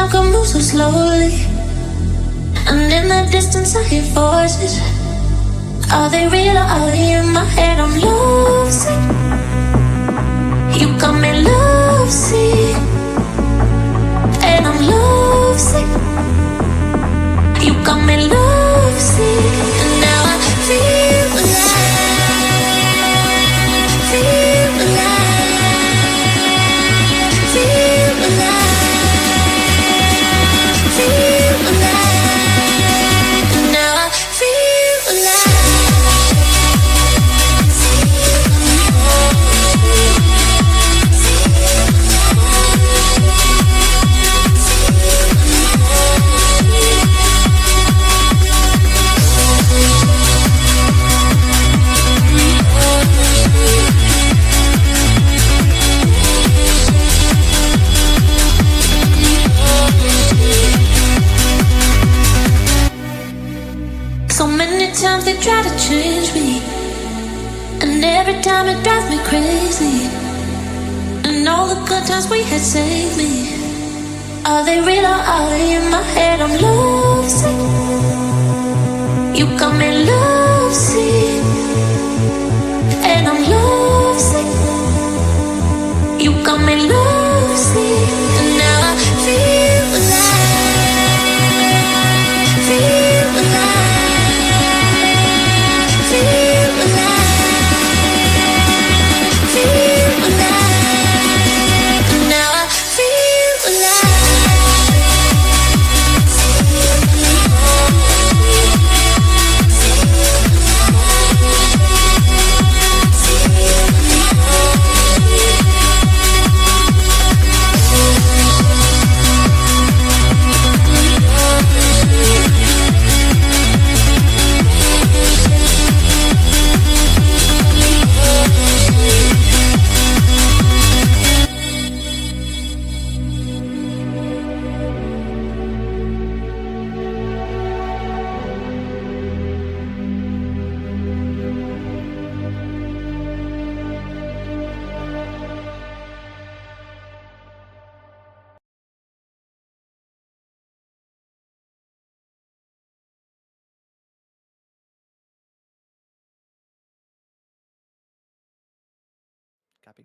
time can move so slowly, and in the distance I hear voices. Are they real or are they in my head? I'm lovesick. You got me lovesick, and I'm lovesick. You got me lovesick, and now I feel alive, feel alive, feel alive, feel alive, and now I feel alive. So many times they try to change me, and every time it drives me crazy. And all the good times we had saved me. Are they real or are they in my head? I'm lovesick. You got me lovesick, and I'm lovesick. You got me lovesick, and now I feel alive, feel alive. Copy.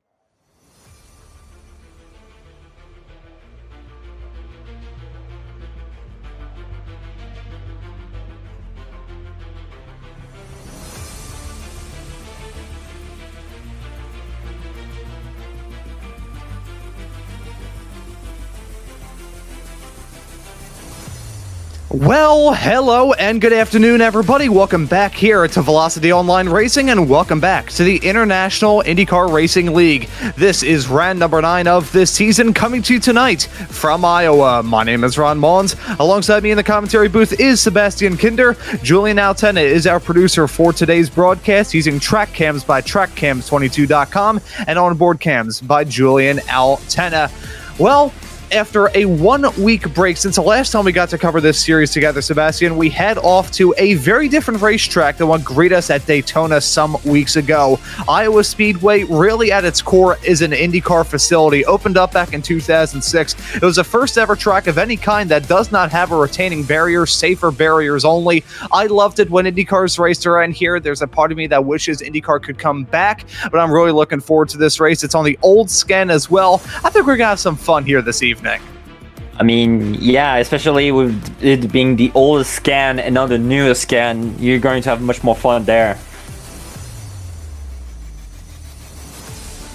Well, hello and good afternoon, everybody. Welcome back here to Velocity Online Racing, and welcome back to the International IndyCar Racing League. This is round number 9 of this season, coming to you tonight from Iowa. My name is Ron Mullins. Alongside me in the commentary booth is Sébastien Kinder. Julien Altena is our producer for today's broadcast, using track cams by trackcams22.com and onboard cams by Julien Altena. Well, after a 1-week break since the last time we got to cover this series together, Sébastien, we head off to a very different racetrack than what greeted us at Daytona some weeks ago. Iowa Speedway, really at its core, is an IndyCar facility. Opened up back in 2006. It was the first ever track of any kind that does not have a retaining barrier, safer barriers only. I loved it when IndyCars raced around here. There's a part of me that wishes IndyCar could come back, but I'm really looking forward to this race. It's on the old scan as well. I think we're going to have some fun here this evening. I mean, yeah, especially with it being the oldest scan and not the newest scan, you're going to have much more fun there.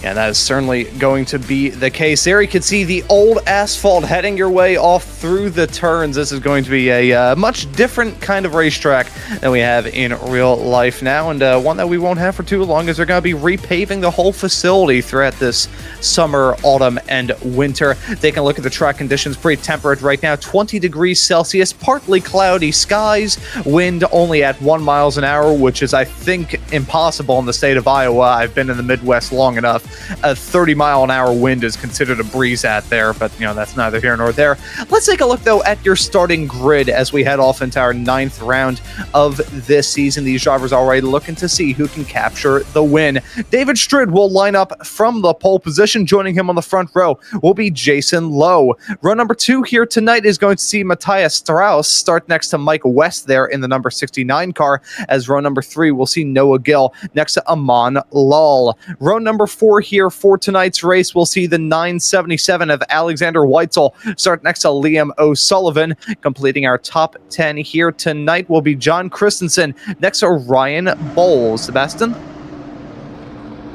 Yeah, that is certainly going to be the case. There you can see the old asphalt heading your way off through the turns. This is going to be a much different kind of racetrack than we have in real life now, and one that we won't have for too long, as they're going to be repaving the whole facility throughout this summer, autumn, and winter. Taking a look at the track conditions, pretty temperate right now, 20 degrees Celsius, partly cloudy skies, wind only at 1 mile an hour, which is, I think, impossible in the state of Iowa. I've been in the Midwest long enough. A 30-mile-an-hour wind is considered a breeze out there, but that's neither here nor there. Let's take a look though at your starting grid as we head off into our 9th round of this season. These drivers already looking to see who can capture the win. David Strid will line up from the pole position. Joining him on the front row will be Jason Lowe. Row number 2 here tonight is going to see Matthias Strauss start next to Mike West there in the number 69 car, as row number 3 will see Noah Gill next to Aman Lal. Row number 4 here for tonight's race will see the 977 of Alexander Weitzel start next to Liam O'Sullivan. Completing our top 10 here tonight will be John Christensen next to Ryan Bowles. Sébastien?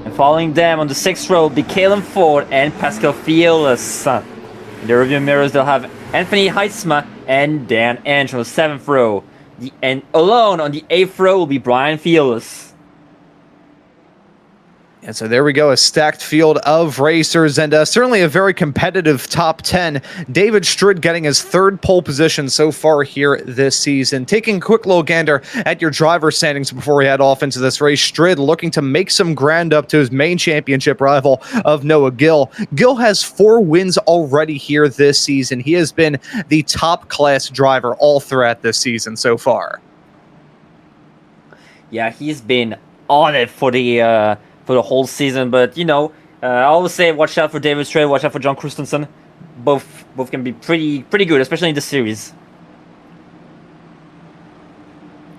And following them on the 6th row will be Kalen Ford and Pascal Fiolas. In the rearview mirrors, they'll have Anthony Heitzma and Dan Ange on the 7th row. And alone on the 8th row will be Brian Fiolas. And so there we go, a stacked field of racers, and certainly a very competitive top 10. David Strid getting his 3rd pole position so far here this season. Taking a quick little gander at your driver standings before we head off into this race. Strid looking to make some ground up to his main championship rival of Noah Gill. Gill has 4 wins already here this season. He has been the top class driver all throughout this season so far. Yeah, he's been on it for the whole season, but I always say watch out for David Strid, watch out for John Christensen. Both can be pretty good, especially in the series.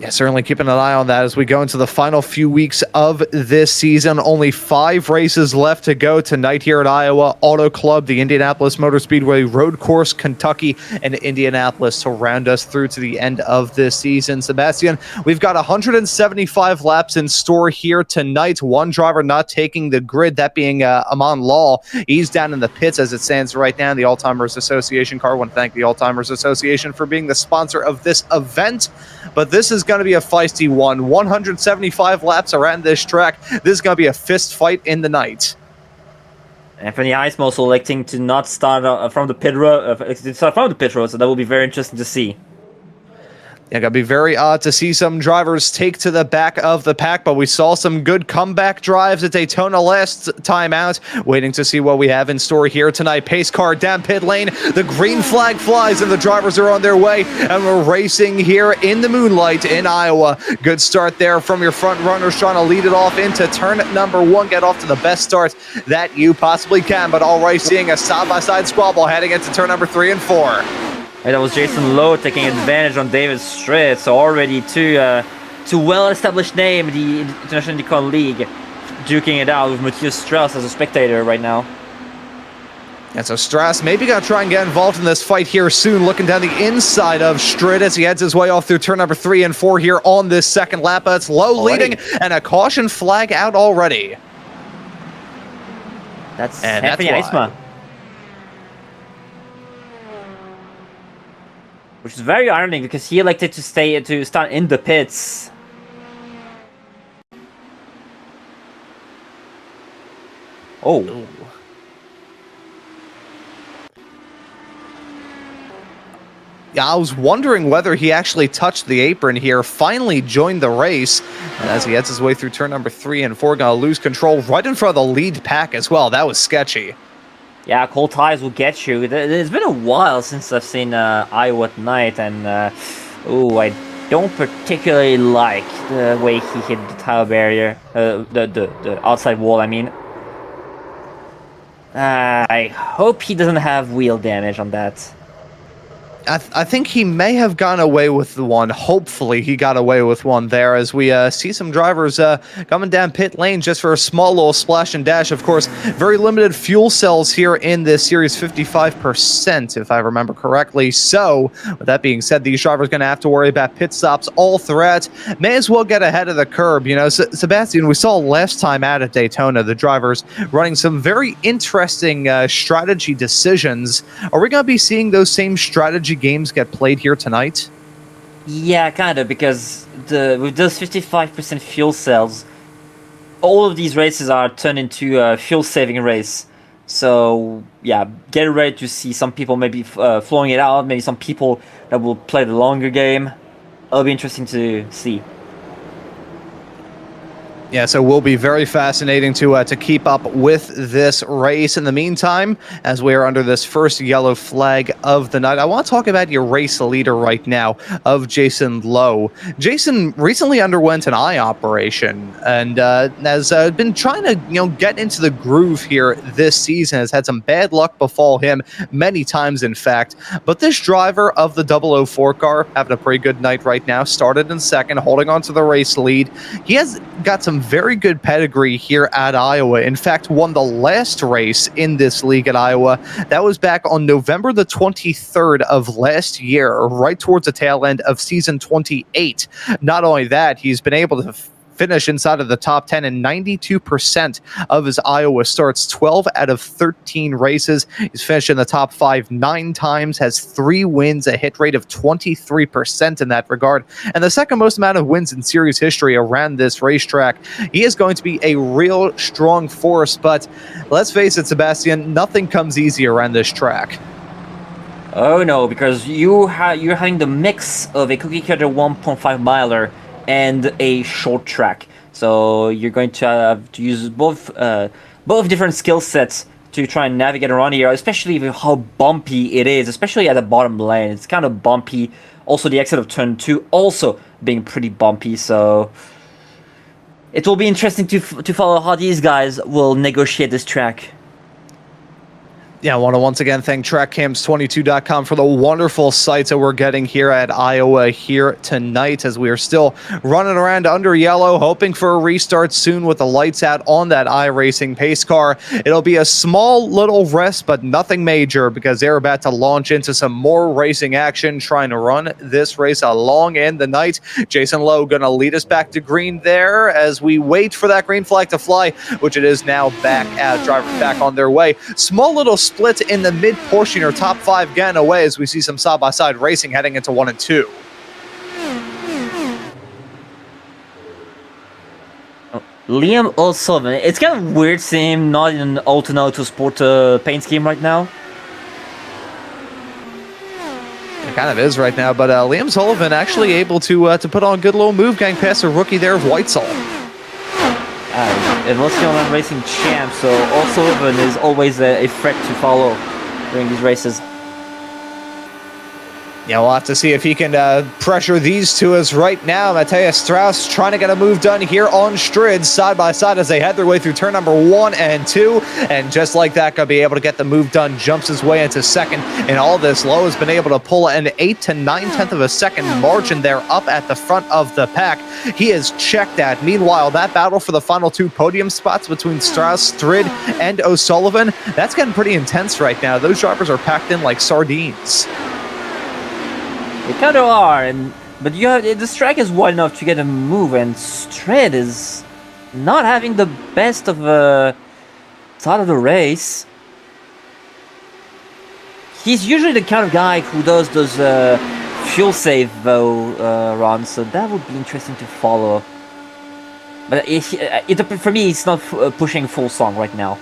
Yeah, certainly keeping an eye on that as we go into the final few weeks of this season. Only 5 races left to go tonight here at Iowa Auto Club, the Indianapolis Motor Speedway Road Course, Kentucky, and Indianapolis to round us through to the end of this season. Sébastien, we've got 175 laps in store here tonight. One driver not taking the grid, that being Aman Lal. He's down in the pits as it stands right now. The Alzheimer's Association car. I want to thank the Alzheimer's Association for being the sponsor of this event. But this is going to be a feisty one. 175 laps around this track. This is going to be a fist fight in the night. Anthony Heisma also electing to not start from the pit road, so that will be very interesting to see. Yeah, gotta be very odd to see some drivers take to the back of the pack, but we saw some good comeback drives at Daytona last time out. Waiting to see what we have in store here tonight. Pace car down pit lane. The green flag flies and the drivers are on their way, and we're racing here in the moonlight in Iowa. Good start there from your front runners trying to lead it off into turn number 1. Get off to the best start that you possibly can, but already seeing a side-by-side squabble heading into turn number 3 and 4. And that was Jason Lowe taking advantage on David Strid. So already two well-established name in the International IndyCar League, duking it out with Matthias Strauss as a spectator right now. And so Strauss maybe going to try and get involved in this fight here soon, looking down the inside of Strid as he heads his way off through turn number 3 and 4 here on this second lap. That's Lowe leading, and a caution flag out already. That's Anthony Heisma. Which is very ironic because he elected to start in the pits. Oh. Yeah, I was wondering whether he actually touched the apron here. Finally joined the race. And as he heads his way through turn number 3 and 4, going to lose control right in front of the lead pack as well. That was sketchy. Yeah, cold tires will get you. It's been a while since I've seen Iowa at night, and I don't particularly like the way he hit the tire barrier, the outside wall, I mean. I hope he doesn't have wheel damage on that. I think he may have gone away with the one. Hopefully he got away with one there as we see some drivers coming down pit lane just for a small little splash and dash. Of course, very limited fuel cells here in this series, 55% if I remember correctly. So with that being said, these drivers are going to have to worry about pit stops all throughout. May as well get ahead of the curb. You know, Sébastien, we saw last time out at Daytona the drivers running some very interesting strategy decisions. Are we going to be seeing those same strategy games get played here tonight? Yeah, kind of, because with those 55% fuel cells, all of these races are turned into a fuel-saving race. So, yeah, get ready to see some people maybe flowing it out, maybe some people that will play the longer game. It'll be interesting to see. Yeah, so will be very fascinating to keep up with this race. In the meantime, as we are under this first yellow flag of the night, I want to talk about your race leader right now of Jason Lowe. Jason recently underwent an eye operation and has been trying to get into the groove here this season. Has had some bad luck befall him many times, in fact. But this driver of the 004 car having a pretty good night right now. Started in second, holding on to the race lead. He has got some very good pedigree here at Iowa. In fact, won the last race in this league at Iowa. That was back on November the 23rd of last year, right towards the tail end of season 28. Not only that, he's been able to finish inside of the top 10 in 92% of his Iowa starts, 12 out of 13 races. He's finished in the top 5 9 times, has 3 wins, a hit rate of 23% in that regard, and the second most amount of wins in series history around this racetrack. He is going to be a real strong force, but let's face it, Sebastian, nothing comes easy around this track. Oh no, because you're having the mix of a cookie cutter 1.5 miler and a short track, so you're going to have to use both different skill sets to try and navigate around here, especially with how bumpy it is, especially at the bottom lane. It's kind of bumpy. Also, the exit of turn 2 also being pretty bumpy, so it will be interesting to follow how these guys will negotiate this track. Yeah, I want to once again thank TrackCams22.com for the wonderful sights that we're getting here at Iowa here tonight, as we are still running around under yellow, hoping for a restart soon with the lights out on that iRacing pace car. It'll be a small little rest, but nothing major, because they're about to launch into some more racing action, trying to run this race along in the night. Jason Lowe going to lead us back to green there as we wait for that green flag to fly, which it is now back out. Drivers back on their way. Small little split in the mid portion, or top 5 getting away, as we see some side-by-side racing heading into 1 and 2. Liam O'Sullivan. It's kind of weird seeing him not in Altena Autosport paint scheme right now. It kind of is right now, but Liam Sullivan actually able to put on a good little move, getting past the rookie there of Whitesall. Velocity Online Racing champ, so O'Sullivan is always a threat to follow during these races. Yeah, we'll have to see if he can pressure these two as right now. Matthias Strauss trying to get a move done here on Strid, side by side as they head their way through turn number 1 and 2. And just like that, going to be able to get the move done, jumps his way into second. And all this, Lowe has been able to pull an 8 to 9/10 of a second margin there up at the front of the pack. He is checked at. Meanwhile, that battle for the final 2 podium spots between Strauss, Strid, and O'Sullivan, that's getting pretty intense right now. Those drivers are packed in like sardines. They kind of are, but this track is wide enough to get a move, and Strid is not having the best of start of the race. He's usually the kind of guy who does those fuel save runs, so that would be interesting to follow. But for me, it's not pushing full song right now.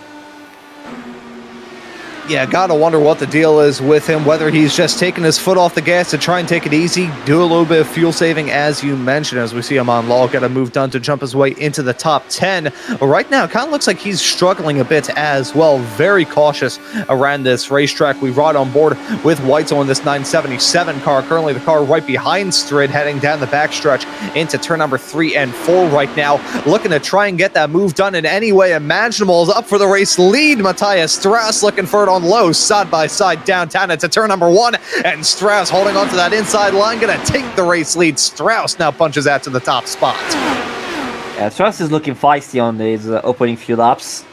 Yeah, gotta wonder what the deal is with him, whether he's just taking his foot off the gas to try and take it easy, do a little bit of fuel saving, as you mentioned, as we see him on Law, get a move done to jump his way into the top 10. But right now, it kind of looks like he's struggling a bit as well. Very cautious around this racetrack. We ride on board with Whitesall in this 977 car, currently the car right behind Strid, heading down the backstretch into turn number 3 and 4 right now, looking to try and get that move done in any way imaginable. Is up for the race lead. Matthias Strauss looking for it on Low, side by side downtown into turn number 1, and Strauss holding on to that inside line, gonna take the race lead. Strauss now punches out to the top spot. Yeah, Strauss is looking feisty on his opening few laps.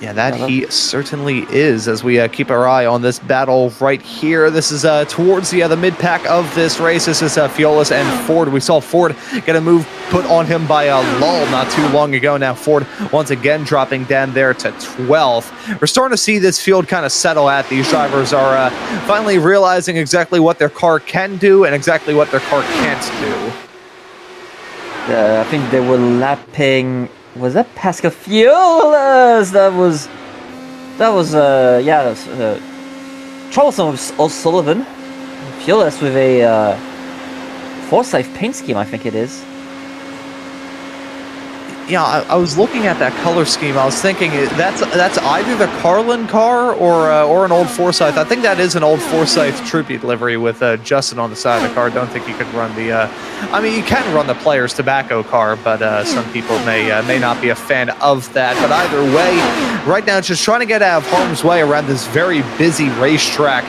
Yeah, that he certainly is, as we keep our eye on this battle right here. This is towards the mid-pack of this race. This is Fiolis and Ford. We saw Ford get a move put on him by Lull not too long ago. Now Ford once again dropping down there to 12th. We're starting to see this field kind of settle out. These drivers are finally realizing exactly what their car can do and exactly what their car can't do. I think they were lapping... Was that Pascal Fiolis? That was troublesome with O'Sullivan. Fearless with a Forsyth paint scheme, I think it is. Yeah, I was looking at that color scheme. I was thinking that's either the Carlin car or an old Forsyth. I think that is an old Forsyth tribute livery with Justin on the side of the car. I don't think you could run the. I mean, you can run the Player's Tobacco car, but some people may not be a fan of that. But either way, right now, just trying to get out of harm's way around this very busy racetrack.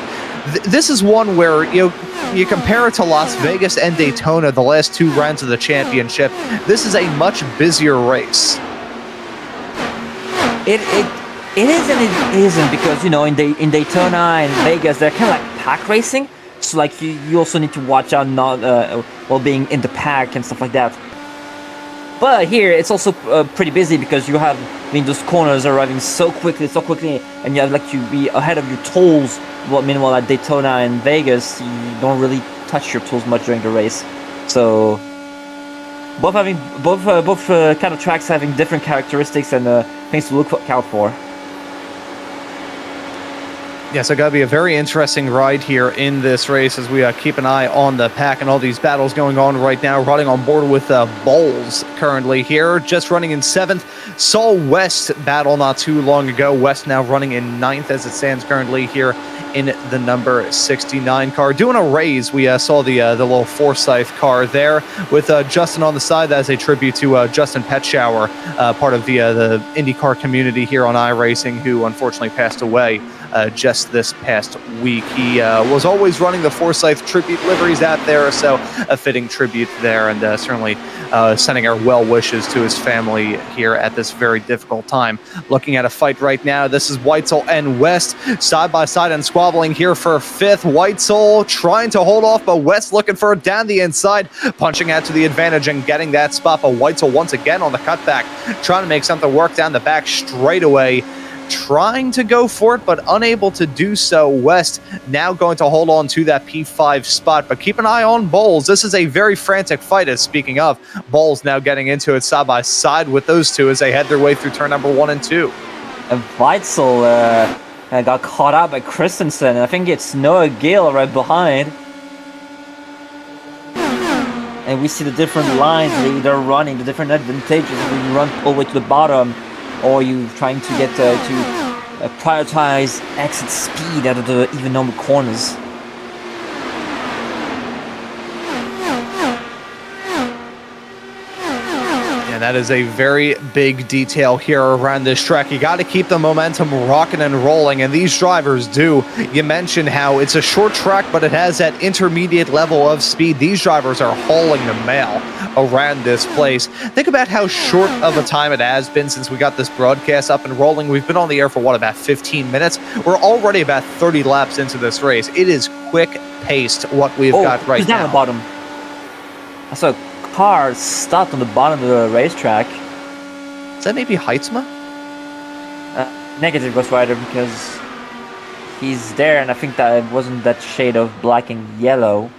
This is one where you compare it to Las Vegas and Daytona, the last 2 rounds of the championship. This is a much busier race. It is and it isn't, because in Daytona and Vegas they're kind of like pack racing. So like you also need to watch out not while being in the pack and stuff like that. But here it's also pretty busy because you have those corners arriving so quickly, and you have like to be ahead of your tools. Well, meanwhile at Daytona and Vegas, you don't really touch your tools much during the race. So both kind of tracks having different characteristics and things to look out for. Yeah, so gotta be a very interesting ride here in this race as we keep an eye on the pack and all these battles going on right now. Running on board with Bowles currently here, just running in 7th. Saw West battle not too long ago. West now running in 9th as it stands currently here in the number 69 car. Doing a raise, we saw the little Forsyth car there with Justin on the side. That's a tribute to Justin Petshower, part of the IndyCar community here on iRacing, who unfortunately passed away just this past week. He was always running the Forsyth tribute liveries out there, so a fitting tribute there, and certainly sending our well wishes to his family here at this very difficult time. Looking at a fight right now, this is Weitzel and West side by side and squabbling here for 5th. Weitzel trying to hold off, but West looking for it down the inside, punching out to the advantage and getting that spot. But Weitzel once again on the cutback, trying to make something work down the back straightaway. Trying to go for it, but unable to do so. West now going to hold on to that P5 spot, but keep an eye on Bowles. This is a very frantic fight, as speaking of, Bowles now getting into it side by side with those two as they head their way through turn number 1 and 2. And Weitzel got caught out by Christensen, and I think it's Noah Gale right behind. And we see the different lines they're running, the different advantages when you run all the way to the bottom, or you trying to get to prioritize exit speed out of the even number corners. And that is a very big detail here around this track. You got to keep the momentum rocking and rolling, and these drivers do. You mentioned how it's a short track, but it has that intermediate level of speed. These drivers are hauling the mail around this place. Think about how short of a time it has been since we got this broadcast up and rolling. We've been on the air for, about 15 minutes? We're already about 30 laps into this race. It is quick-paced, what we've got right now. Down the bottom. I saw a car stopped on the bottom of the racetrack. Is that maybe Heitzma? Negative Ghost Rider, because he's there, and I think that it wasn't that shade of black and yellow.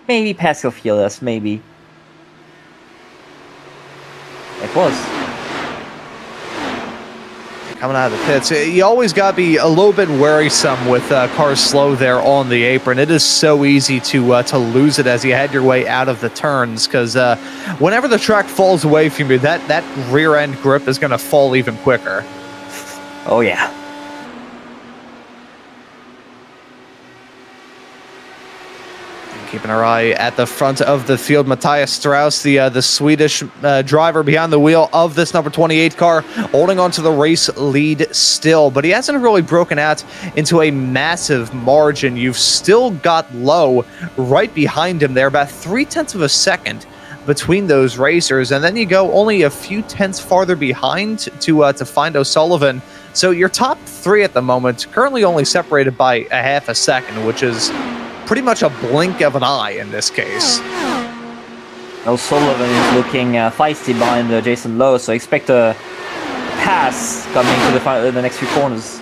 Maybe Pascal Fearless, maybe. It was. Coming out of the pits, you always got to be a little bit worrisome with cars slow there on the apron. It is so easy to lose it as you head your way out of the turns, because whenever the track falls away from you, that rear end grip is going to fall even quicker. Oh yeah. Keeping our eye at the front of the field, Matthias Strauss, the Swedish driver behind the wheel of this number 28 car, holding on to the race lead still, but he hasn't really broken out into a massive margin. You've still got Lowe right behind him there, about 0.3 of a second between those racers, and then you go only a few tenths farther behind to find O'Sullivan. So your top 3 at the moment, currently only separated by a half a second, which is pretty much a blink of an eye in this case. O'Sullivan is looking feisty behind Jason Lowe, so expect a pass coming to the next few corners.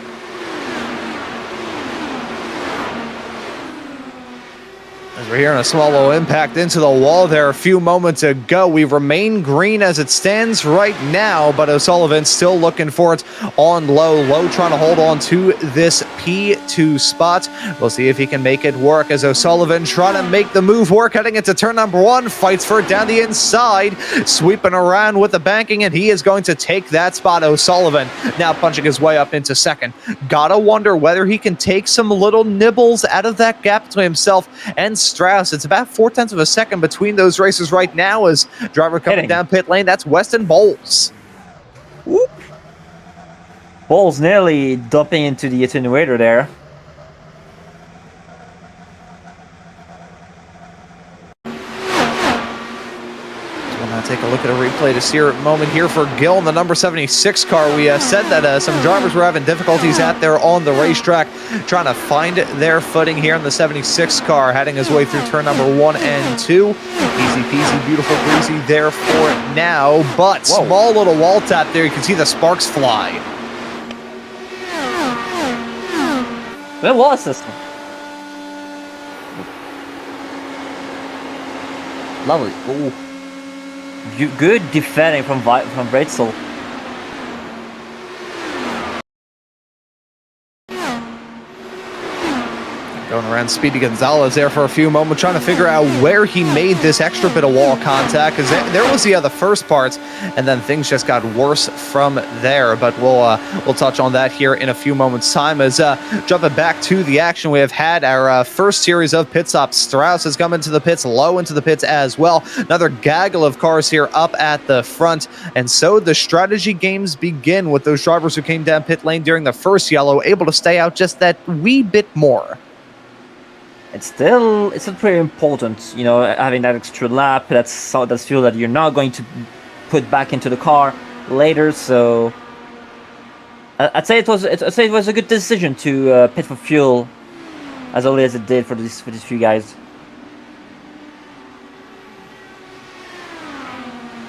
We're hearing a small little impact into the wall there a few moments ago. We remain green as it stands right now, but O'Sullivan's still looking for it on low. Low trying to hold on to this P2 spot. We'll see if he can make it work as O'Sullivan trying to make the move work, heading into turn number 1, fights for it down the inside, sweeping around with the banking, and he is going to take that spot. O'Sullivan now punching his way up into second. Gotta wonder whether he can take some little nibbles out of that gap between himself and Strauss. It's about 0.4 of a second between those racers right now as driver coming down pit lane. That's Weston Bowles. Whoop. Bowles nearly dumping into the attenuator there. Take a look at a replay to see a moment here for Gill in the number 76 car. We said that some drivers were having difficulties out there on the racetrack trying to find their footing here in the 76 car, heading his way through turn number 1 and 2. Easy peasy, beautiful breezy there for it now, but small little wall tap there. You can see the sparks fly. Good wall assist. Lovely. Ooh. Good defending from Breitzel. Going around Speedy Gonzalez there for a few moments, trying to figure out where he made this extra bit of wall contact, because there was the first parts, and then things just got worse from there. But we'll touch on that here in a few moments' time. As jumping back to the action, we have had our first series of pit stops. Strauss has come into the pits, low into the pits as well. Another gaggle of cars here up at the front, and so the strategy games begin with those drivers who came down pit lane during the first yellow able to stay out just that wee bit more. It's still pretty important, you know, having that extra lap. That's fuel that you're not going to put back into the car later. So I'd say it was a good decision to pit for fuel as early as it did for these few guys.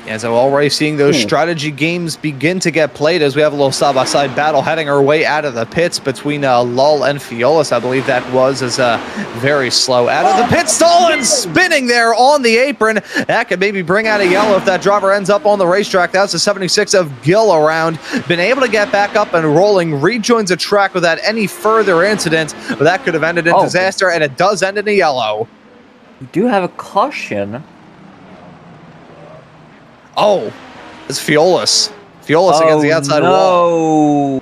Yeah, so already seeing those strategy games begin to get played as we have a little side-by-side battle heading our way out of the pits between Lull and Fiolis. I believe that was as very slow out of the pit stall and spinning there on the apron. That could maybe bring out a yellow if that driver ends up on the racetrack. That's the 76 of Gill around. Been able to get back up and rolling, rejoins the track without any further incident. But that could have ended in disaster, and it does end in a yellow. We do have a caution. Oh, it's Fiolis. Fiolis against the outside wall.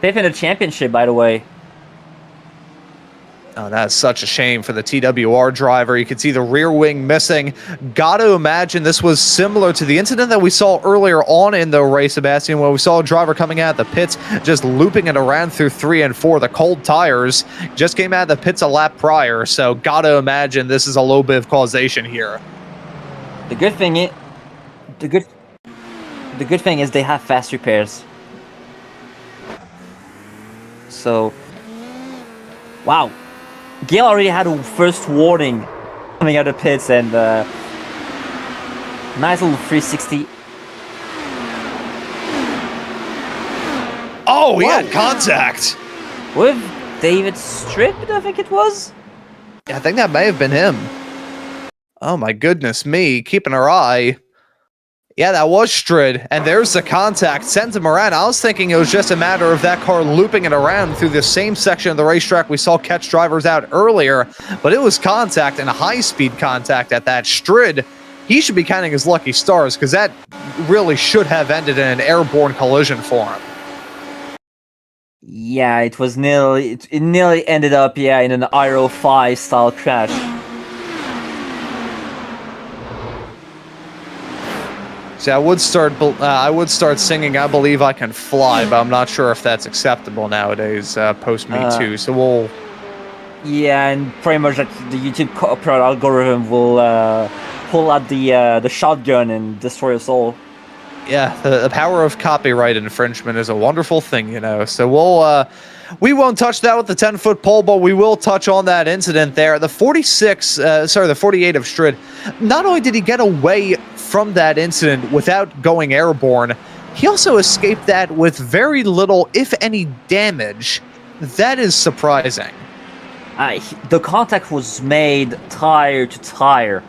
They've in a championship, by the way. Oh, that's such a shame for the TWR driver. You can see the rear wing missing. Got to imagine this was similar to the incident that we saw earlier on in the race, Sébastien, where we saw a driver coming out of the pits, just looping it around through 3 and 4. The cold tires just came out of the pits a lap prior, so got to imagine this is a little bit of causation here. The good thing is, the good thing is they have fast repairs. So, wow. Gale already had a first warning coming out of the pits, and nice little 360. Oh, he had contact with David Stripp, I think it was. Yeah, I think that may have been him. Oh my goodness me, keeping our eye. Yeah, that was Strid, and there's the contact. Sends him around. I was thinking it was just a matter of that car looping it around through the same section of the racetrack we saw catch drivers out earlier, but it was contact, and a high-speed contact at that. Strid, he should be counting his lucky stars, because that really should have ended in an airborne collision for him. Yeah, it was nearly, it nearly ended up, yeah, in an Aero 5 style crash. See, I would start singing "I Believe I Can Fly," but I'm not sure if that's acceptable nowadays, post Me Too. So we'll. Yeah, and pretty much like the YouTube copyright algorithm will pull out the shotgun and destroy us all. Yeah, the power of copyright infringement is a wonderful thing, you know. So we won't touch that with the 10-foot pole, but we will touch on that incident there. The 48 of Strid. Not only did he get away from that incident without going airborne, he also escaped that with very little, if any, damage. That is surprising. The contact was made tire to tire.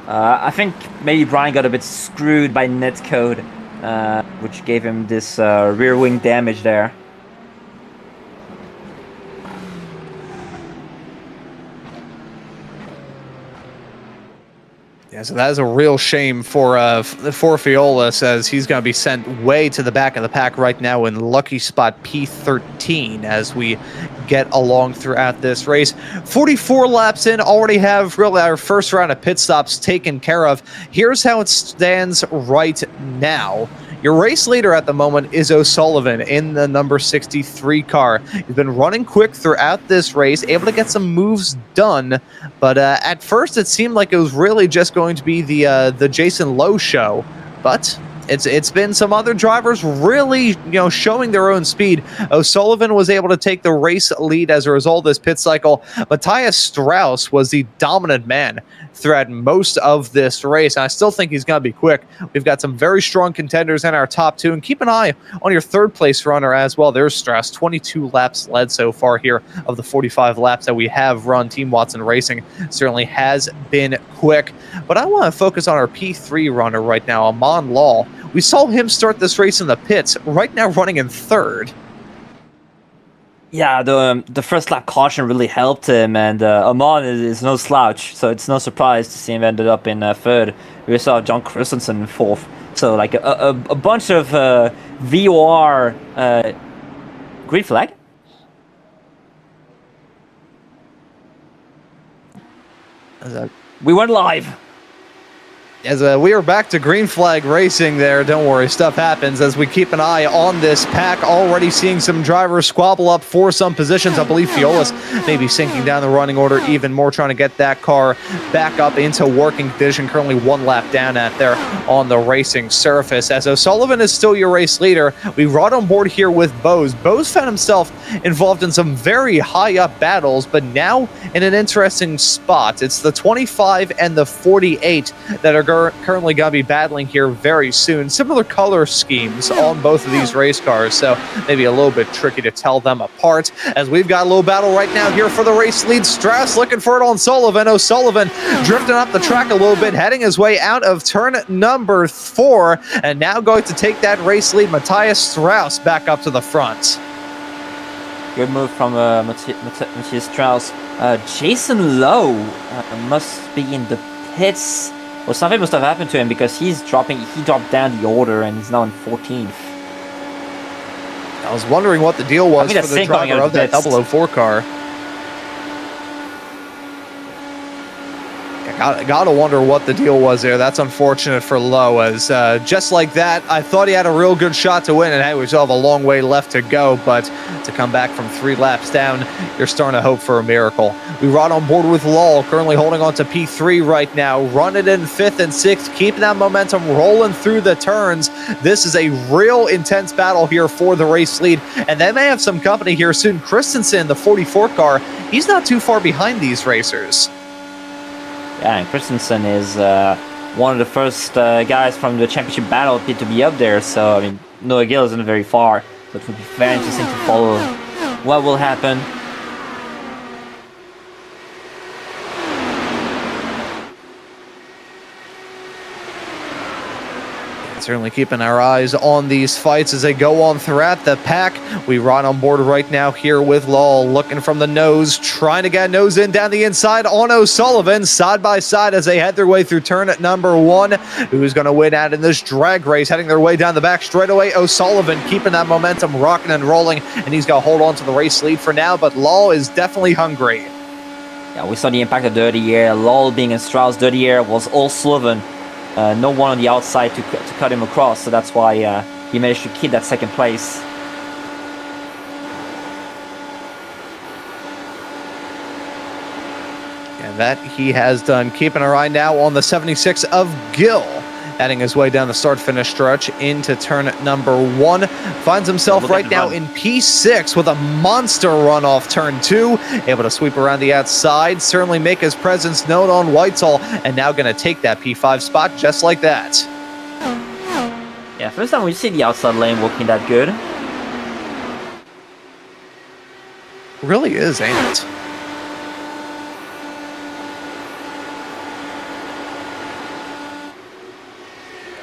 I think maybe Brian got a bit screwed by netcode, which gave him this rear wing damage there. Yeah, so that is a real shame for Fiolas, as he's going to be sent way to the back of the pack right now in lucky spot P13 as we get along throughout this race. 44 laps in, already have really our first round of pit stops taken care of. Here's how it stands right now. Your race leader at the moment is O'Sullivan in the number 63 car. He's been running quick throughout this race, able to get some moves done, but at first it seemed like it was really just going to be the Jason Lowe show, but it's been some other drivers really, showing their own speed. O'Sullivan was able to take the race lead as a result of this pit cycle. Matthias Strauss was the dominant man throughout most of this race, and I still think he's going to be quick. We've got some very strong contenders in our top two, and keep an eye on your third place runner as well. There's Strauss, 22 laps led so far here of the 45 laps that we have run. Team Watson Racing certainly has been quick, but I want to focus on our P3 runner right now, Amon Law. We saw him start this race in the pits, right now running in third. Yeah, the first lap caution really helped him, and Amon is no slouch, so it's no surprise to see him ended up in third. We saw John Christensen in fourth, so like a bunch of VOR green flag. We went live. As we are back to green flag racing there, don't worry, stuff happens as we keep an eye on this pack. Already seeing some drivers squabble up for some positions. I believe Fiolas may be sinking down the running order even more, trying to get that car back up into working condition. Currently one lap down at there on the racing surface. As O'Sullivan is still your race leader, we brought on board here with Bose. Bose found himself involved in some very high up battles, but now in an interesting spot. It's the 25 and the 48 that are currently going to be battling here very soon. Similar color schemes on both of these race cars, so maybe a little bit tricky to tell them apart. As we've got a little battle right now here for the race lead. Strauss looking for it on Sullivan. O'Sullivan drifting up the track a little bit, heading his way out of turn number 4, and now going to take that race lead. Matthias Strauss back up to the front. Good move from Matthias Strauss. Jason Lowe must be in the pits. Well, something must have happened to him because he dropped down the order and he's now in 14th. I was wondering what the deal was for the driver of that 004 car. Gotta wonder what the deal was there. That's unfortunate for Lowe, as just like that, I thought he had a real good shot to win, and hey, we still have a long way left to go, but to come back from 3 laps down, you're starting to hope for a miracle. We ride on board with Law, currently holding on to P3 right now, running in 5th and 6th, keeping that momentum rolling through the turns. This is a real intense battle here for the race lead, and they may have some company here soon. Christensen, the 44 car, he's not too far behind these racers. Yeah, and Christensen is one of the first guys from the championship battle to be up there. So, I mean, Noah Gill isn't very far. So it would be very interesting to follow what will happen. Certainly keeping our eyes on these fights as they go on throughout the pack. We ride on board right now here with Law, looking from the nose, trying to get nose in down the inside on O'Sullivan, side by side as they head their way through turn at number 1. Who's going to win out in this drag race? Heading their way down the back straightaway. O'Sullivan keeping that momentum rocking and rolling, and he's going to hold on to the race lead for now, but Law is definitely hungry. Yeah, we saw the impact of dirty air. Law being in Strauss, dirty air was O'Sullivan. No one on the outside to cut him across, so that's why he managed to keep that second place. And that he has done. Keeping our eye now on the 76 of Gill, heading his way down the start-finish stretch into turn number 1. Finds himself right now in P6 with a monster run off turn 2. Able to sweep around the outside, certainly make his presence known on Whitehall, and now going to take that P5 spot just like that. Yeah, first time we see the outside lane working that good. Really is, ain't it?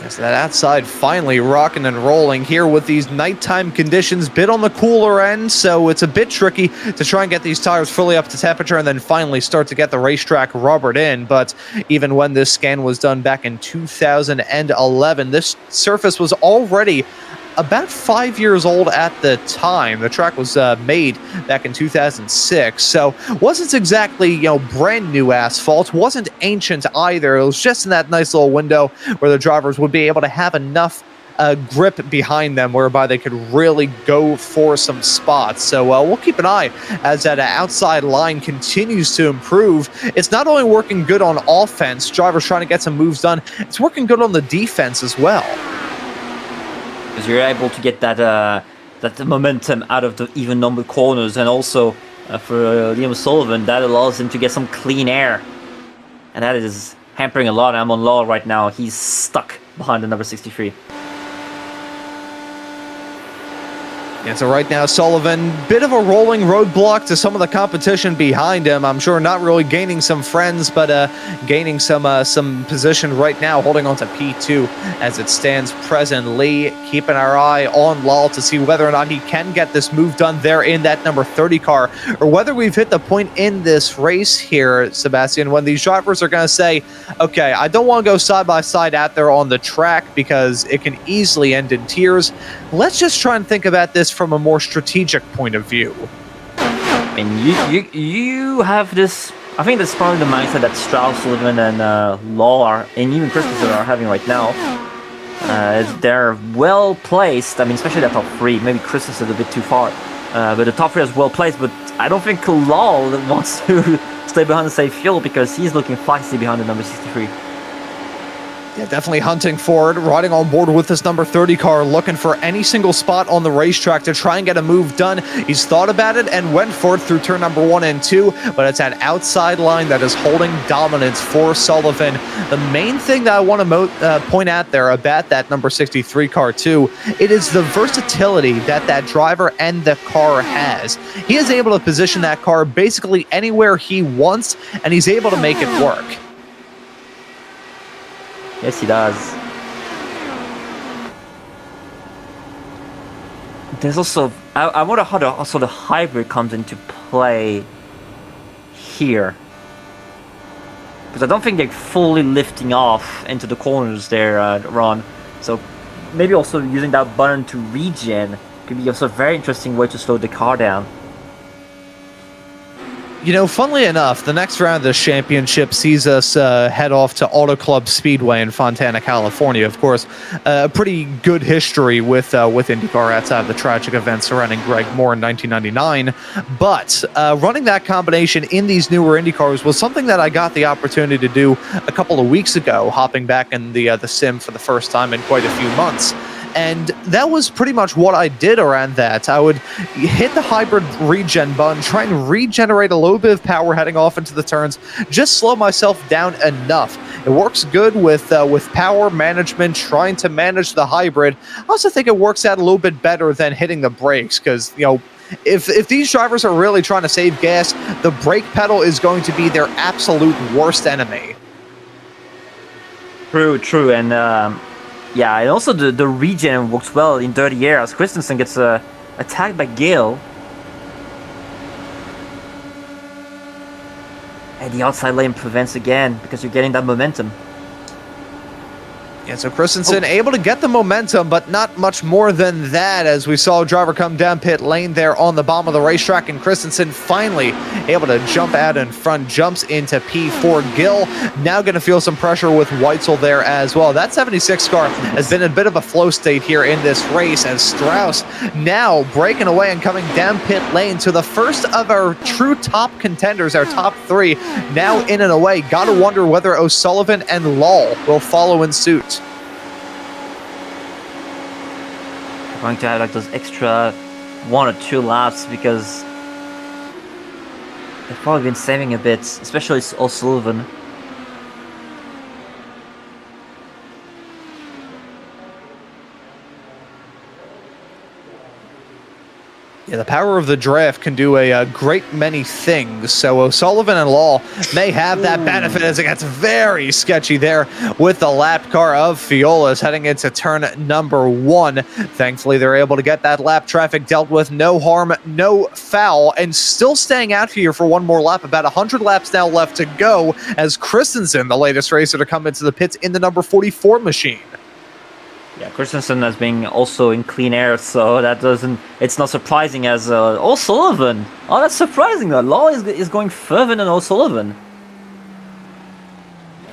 Yes, that outside finally rocking and rolling here with these nighttime conditions, bit on the cooler end, so it's a bit tricky to try and get these tires fully up to temperature and then finally start to get the racetrack rubbered in. But even when this scan was done back in 2011, this surface was already about 5 years old at the time. The track was made back in 2006, so wasn't exactly, brand new asphalt, wasn't ancient either. It was just in that nice little window where the drivers would be able to have enough grip behind them whereby they could really go for some spots. So we'll keep an eye as that outside line continues to improve. It's not only working good on offense, drivers trying to get some moves done, it's working good on the defense as well. Because you're able to get that momentum out of the even numbered corners, and also for Liam Sullivan, that allows him to get some clean air, and that is hampering a lot. I'm on Law right now. He's stuck behind the number 63. And so right now, Sullivan, bit of a rolling roadblock to some of the competition behind him. I'm sure not really gaining some friends, but gaining some position right now, holding on to P2 as it stands presently. Keeping our eye on Lal to see whether or not he can get this move done there in that number 30 car, or whether we've hit the point in this race here, Sebastian, when these drivers are going to say, okay, I don't want to go side by side out there on the track because it can easily end in tears. Let's just try and think about this from a more strategic point of view. I mean, you have this. I think that's probably the mindset that Strauss, Sullivan, and Law are, and even Christensen are having right now. They're well placed. I mean, especially that top three. Maybe Christensen is a bit too far, but the top three is well placed. But I don't think Law wants to stay behind the safe fuel because he's looking feisty behind the number 63. Yeah, definitely hunting for it, riding on board with this number 30 car, looking for any single spot on the racetrack to try and get a move done. He's thought about it and went for it through turn number 1 and 2, but it's that outside line that is holding dominance for Sullivan. The main thing that I want to point out there about that number 63 car too, it is the versatility that that driver and the car has. He is able to position that car basically anywhere he wants, and he's able to make it work. Yes, he does. There's also... I wonder how the hybrid comes into play here. Because I don't think they're fully lifting off into the corners there, Ron. So maybe also using that button to regen could be also a very interesting way to slow the car down. Funnily enough, the next round of the championship sees us head off to Auto Club Speedway in Fontana, California. Of course, a pretty good history with IndyCar outside of the tragic event surrounding Greg Moore in 1999. But running that combination in these newer IndyCars was something that I got the opportunity to do a couple of weeks ago, hopping back in the sim for the first time in quite a few months. And that was pretty much what I did around that. I would hit the hybrid regen button, try and regenerate a little bit of power heading off into the turns, just slow myself down enough. It works good with power management, trying to manage the hybrid. I also think it works out a little bit better than hitting the brakes because, if these drivers are really trying to save gas, the brake pedal is going to be their absolute worst enemy. True, and... yeah, and also the regen works well in dirty air as Christensen gets attacked by Gale. And the outside lane prevents again because you're getting that momentum. Yeah, so Christensen able to get the momentum, but not much more than that as we saw a driver come down pit lane there on the bottom of the racetrack, and Christensen finally able to jump out in front, jumps into P4. Gill now going to feel some pressure with Weitzel there as well. That 76 car has been a bit of a flow state here in this race as Strauss now breaking away and coming down pit lane to the first of our true top contenders, our top three, now in and away. Gotta wonder whether O'Sullivan and Lal will follow in suit. Going to have like those extra 1 or 2 laps because they've probably been saving a bit, especially O'Sullivan. Yeah, the power of the draft can do a great many things. So O'Sullivan and Law may have that benefit as it gets very sketchy there with the lap car of Fiolas heading into turn number 1. Thankfully, they're able to get that lap traffic dealt with. No harm, no foul, and still staying out here for one more lap. About 100 laps now left to go as Christensen, the latest racer to come into the pits in the number 44 machine. Yeah, Christensen has been also in clean air, so it's not surprising as O'Sullivan. Oh, that's surprising though. Law is going further than O'Sullivan.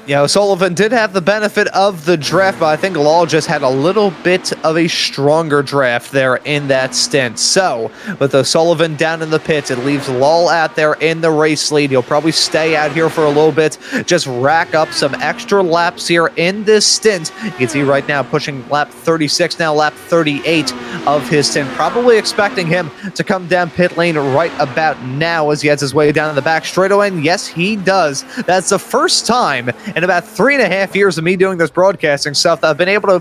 Yeah, O'Sullivan did have the benefit of the draft, but I think Law just had a little bit of a stronger draft there in that stint. So, with O'Sullivan down in the pits, it leaves Law out there in the race lead. He'll probably stay out here for a little bit, just rack up some extra laps here in this stint. You can see right now pushing lap 36, now lap 38 of his stint. Probably expecting him to come down pit lane right about now as he heads his way down in the back straightaway. And yes, he does. That's the first time in about 3.5 years of me doing this broadcasting stuff that I've been able to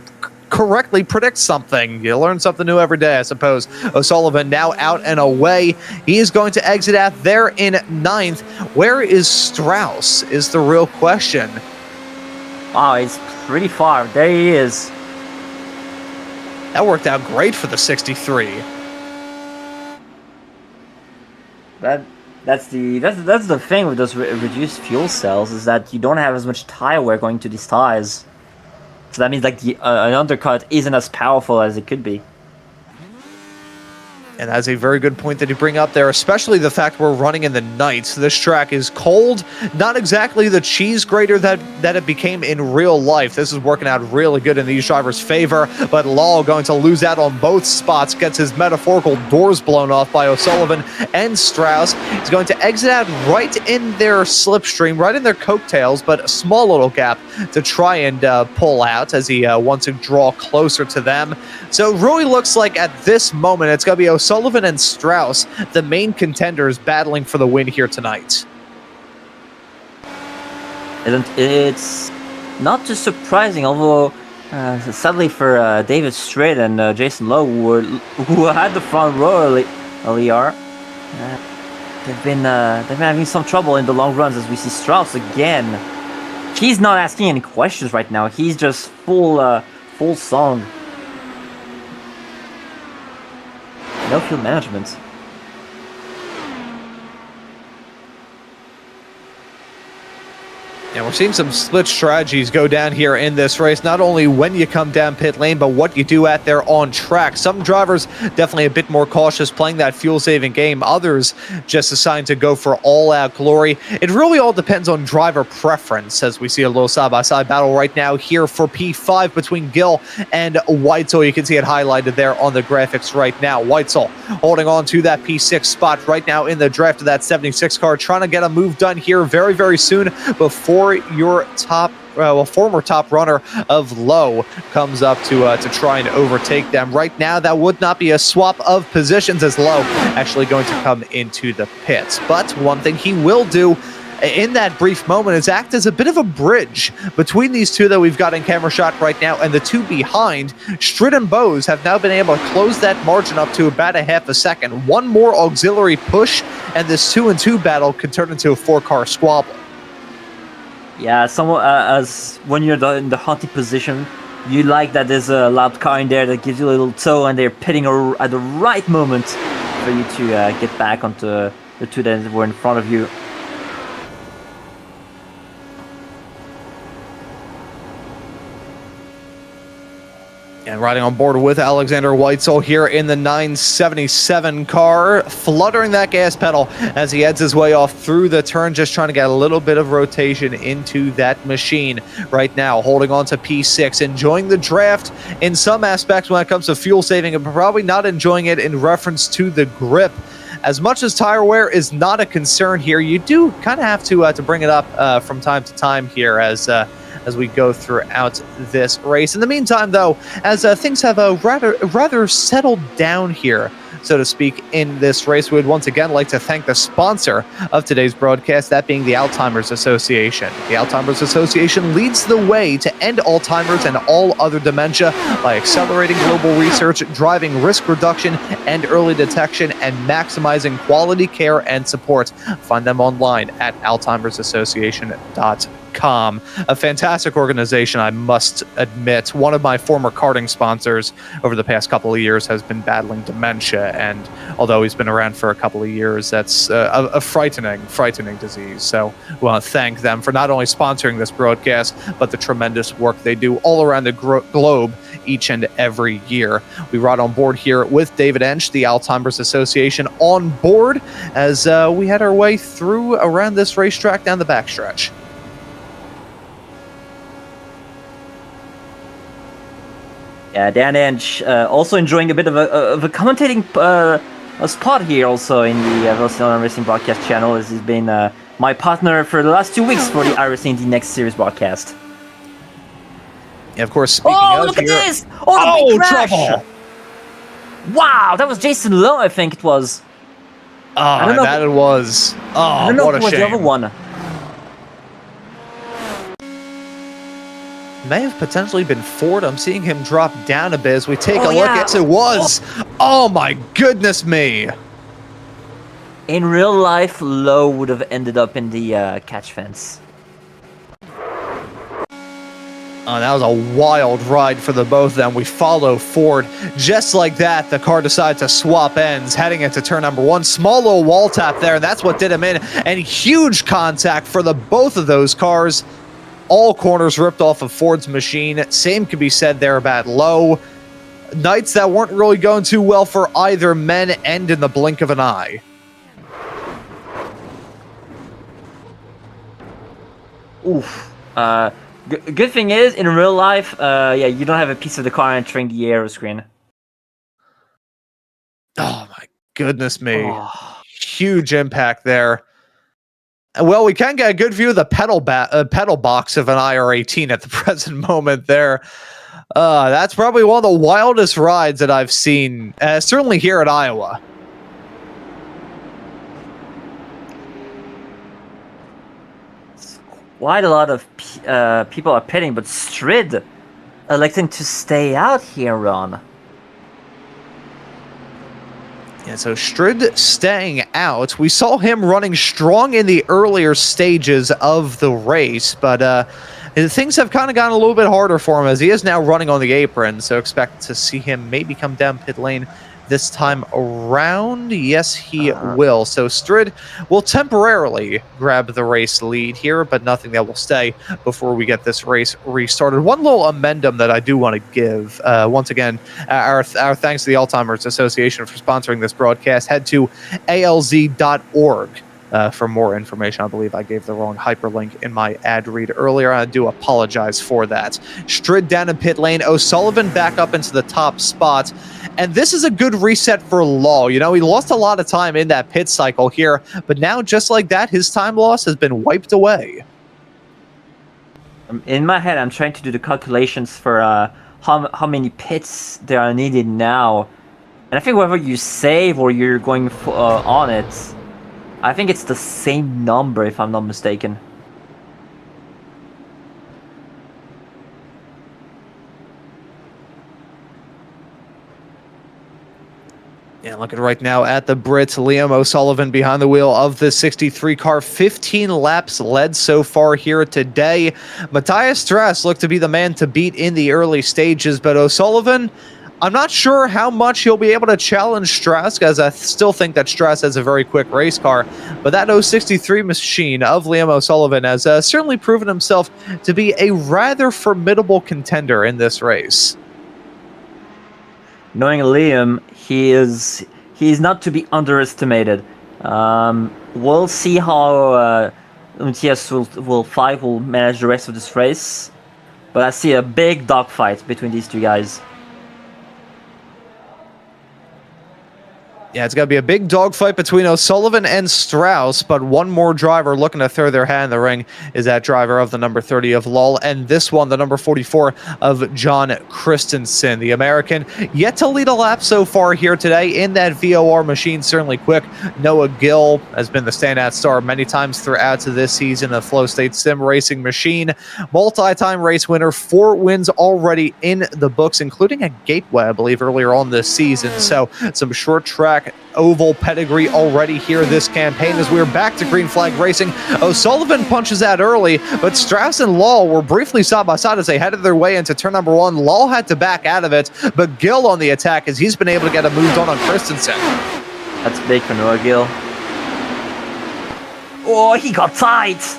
correctly predict something. You learn something new every day, I suppose. O'Sullivan now out and away. He is going to exit out there in 9th. Where is Strauss is the real question. Wow, it's pretty far. There he is. That worked out great for the 63. That's the thing with those reduced fuel cells, is that you don't have as much tire wear going to these tires. So that means like an undercut isn't as powerful as it could be. And that's a very good point that you bring up there, especially the fact we're running in the night. So this track is cold, not exactly the cheese grater that it became in real life. This is working out really good in these drivers' favor, but Law going to lose out on both spots, gets his metaphorical doors blown off by O'Sullivan and Strauss. He's going to exit out right in their slipstream, right in their coattails, but a small little gap to try and pull out as he wants to draw closer to them. So it really looks like at this moment it's going to be O'Sullivan and Strauss, the main contenders, battling for the win here tonight. It's not too surprising, although sadly for David Strait and Jason Lowe, who had the front row earlier, they've been having some trouble in the long runs as we see Strauss again. He's not asking any questions right now. He's just full song. No field management. And we're seeing some split strategies go down here in this race, not only when you come down pit lane, but what you do out there on track. Some drivers definitely a bit more cautious playing that fuel-saving game. Others just assigned to go for all-out glory. It really all depends on driver preference, as we see a little side-by-side battle right now here for P5 between Gill and Weitzel. You can see it highlighted there on the graphics right now. Weitzel holding on to that P6 spot right now in the draft of that 76 car, trying to get a move done here very, very soon before your former top runner of Lowe comes up to try and overtake them. Right now, that would not be a swap of positions, as Lowe actually going to come into the pits. But one thing he will do in that brief moment is act as a bit of a bridge between these two that we've got in camera shot right now and the two behind. Stritt and Bose have now been able to close that margin up to about a half a second. One more auxiliary push, and this 2-2 battle could turn into a 4-car squabble. Yeah, as when you're in the hunting position, you like that there's a loud car in there that gives you a little tow, and they're pitting at the right moment for you to get back onto the two that were in front of you. And riding on board with Alexander Weitzel here in the 977 car, fluttering that gas pedal as he heads his way off through the turn, just trying to get a little bit of rotation into that machine right now, holding on to P6, enjoying the draft in some aspects when it comes to fuel saving, and probably not enjoying it in reference to the grip. As much as tire wear is not a concern here, you do kind of have to bring it up from time to time here, as as we go throughout this race. In the meantime, though, as things have rather settled down here, so to speak, in this race, we would once again like to thank the sponsor of today's broadcast, that being the Alzheimer's Association. The Alzheimer's Association leads the way to end Alzheimer's and all other dementia by accelerating global research, driving risk reduction and early detection, and maximizing quality care and support. Find them online at alzheimersassociation.com. A fantastic organization, I must admit. One of my former karting sponsors over the past couple of years has been battling dementia, and although he's been around for a couple of years, that's a frightening disease. So we want to thank them for not only sponsoring this broadcast, but the tremendous work they do all around the globe each and every year. We ride on board here with David Ench, the Alzheimer's Association, on board as we head our way through around this racetrack down the backstretch. Yeah, Dan Ench also enjoying a bit of a commentating a spot here also in the Velocity Online Racing broadcast channel, as he's been my partner for the last 2 weeks for the iRacing the Next Series broadcast. Yeah, of course, speaking of look at this! Oh, the big crash! Trouble. Wow, that was Jason Lowe, I think it was. Oh, I don't know that it was. Oh, I don't know what if a it was shame. the other one. May have potentially been Ford. I'm seeing him drop down a bit as we take a look. Yeah. Yes, it was. Oh my goodness me. In real life, Lowe would have ended up in the catch fence. Oh, that was a wild ride for the both of them. We follow Ford. Just like that, the car decided to swap ends, heading into turn number 1. Small little wall tap there, and that's what did him in. And huge contact for the both of those cars. All corners ripped off of Ford's machine. Same could be said there about Lowe. Nights that weren't really going too well for either men end in the blink of an eye. Oof. Good thing is, in real life, yeah, you don't have a piece of the car entering the aero screen. Oh my goodness me. Oh. Huge impact there. Well, we can get a good view of the pedal box of an IR-18 at the present moment there. That's probably one of the wildest rides that I've seen, certainly here at Iowa. Quite a lot of people are pitting, but Strid electing to stay out here, Ron. Yeah, so Strid staying out. We saw him running strong in the earlier stages of the race, but things have kind of gotten a little bit harder for him as he is now running on the apron, so expect to see him maybe come down pit lane this time around. Yes, he will. So Strid will temporarily grab the race lead here, but nothing that will stay before we get this race restarted. One little amendum that I do want to give. Once again, our thanks to the Alzheimer's Association for sponsoring this broadcast. Head to alz.org. For more information. I believe I gave the wrong hyperlink in my ad read earlier. I do apologize for that. Strid down in pit lane. O'Sullivan back up into the top spot. And this is a good reset for Law. You know, he lost a lot of time in that pit cycle here, but now just like that, his time loss has been wiped away. In my head, I'm trying to do the calculations for how many pits there are needed now. And I think whether you save or you're going on it, I think it's the same number, if I'm not mistaken. Yeah, looking right now at the Brits, Liam O'Sullivan behind the wheel of the 63 car. 15 laps led so far here today. Matthias Stress looked to be the man to beat in the early stages, but O'Sullivan, I'm not sure how much he'll be able to challenge Strauss, because I still think that Strauss has a very quick race car. But that 063 machine of Liam O'Sullivan has certainly proven himself to be a rather formidable contender in this race. Knowing Liam, he is not to be underestimated. We'll see how Matthias will manage the rest of this race. But I see a big dogfight between these two guys. Yeah, it's going to be a big dogfight between O'Sullivan and Strauss, but one more driver looking to throw their hat in the ring is that driver of the number 30 of Lull, and this one, the number 44 of John Christensen, the American, yet to lead a lap so far here today in that VOR machine, certainly quick. Noah Gill has been the standout star many times throughout this season, a Flow State Sim racing machine, multi-time race winner, 4 wins already in the books, including a Gateway, I believe, earlier on this season, so some short track oval pedigree already here this campaign as we're back to green flag racing. O'Sullivan punches out early, but Strauss and Lull were briefly side by side as they headed their way into turn number 1. Lull had to back out of it, but Gill on the attack as he's been able to get a move on Christensen. That's big for Noah Gill. Oh, he got tight.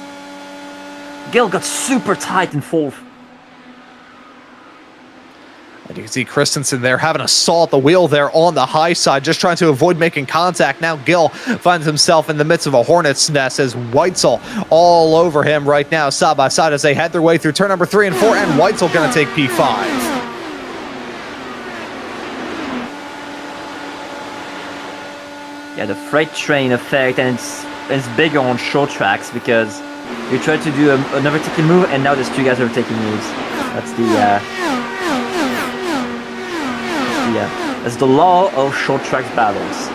Gill got super tight in 4th. And you can see Christensen there having a saw at the wheel there on the high side, just trying to avoid making contact. Now Gill finds himself in the midst of a hornet's nest as Weitzel all over him right now, side by side as they head their way through turn number 3 and 4, and Weitzel going to take P5. Yeah, the freight train effect, and it's bigger on short tracks because you try to do another taking move, and now there's 2 guys that are taking moves. That's the law of short track battles.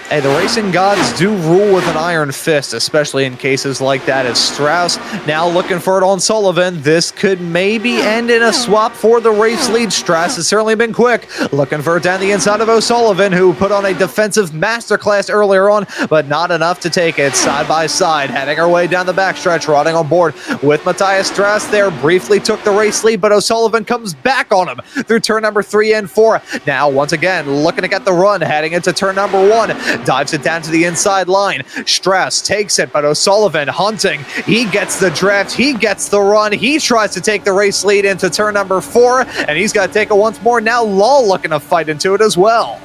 Hey, the racing gods do rule with an iron fist, especially in cases like that, as Strauss now looking for it on Sullivan. This could maybe end in a swap for the race lead. Strauss has certainly been quick, looking for it down the inside of O'Sullivan, who put on a defensive masterclass earlier on, but not enough to take it. Side by side, heading our way down the backstretch, riding on board with Matthias Strauss there, briefly took the race lead, but O'Sullivan comes back on him through turn number 3 and 4. Now, once again, looking to get the run, heading into turn number 1. Dives it down to the inside line. Strauss takes it, but O'Sullivan hunting. He gets the draft. He gets the run. He tries to take the race lead into turn number 4, and he's got to take it once more. Now Lull looking to fight into it as well.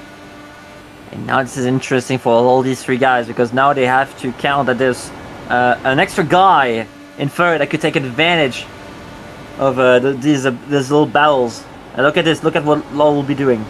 And now this is interesting for all these 3 guys because now they have to count that there's an extra guy in third that could take advantage of these little battles. And look at this. Look at what Lull will be doing.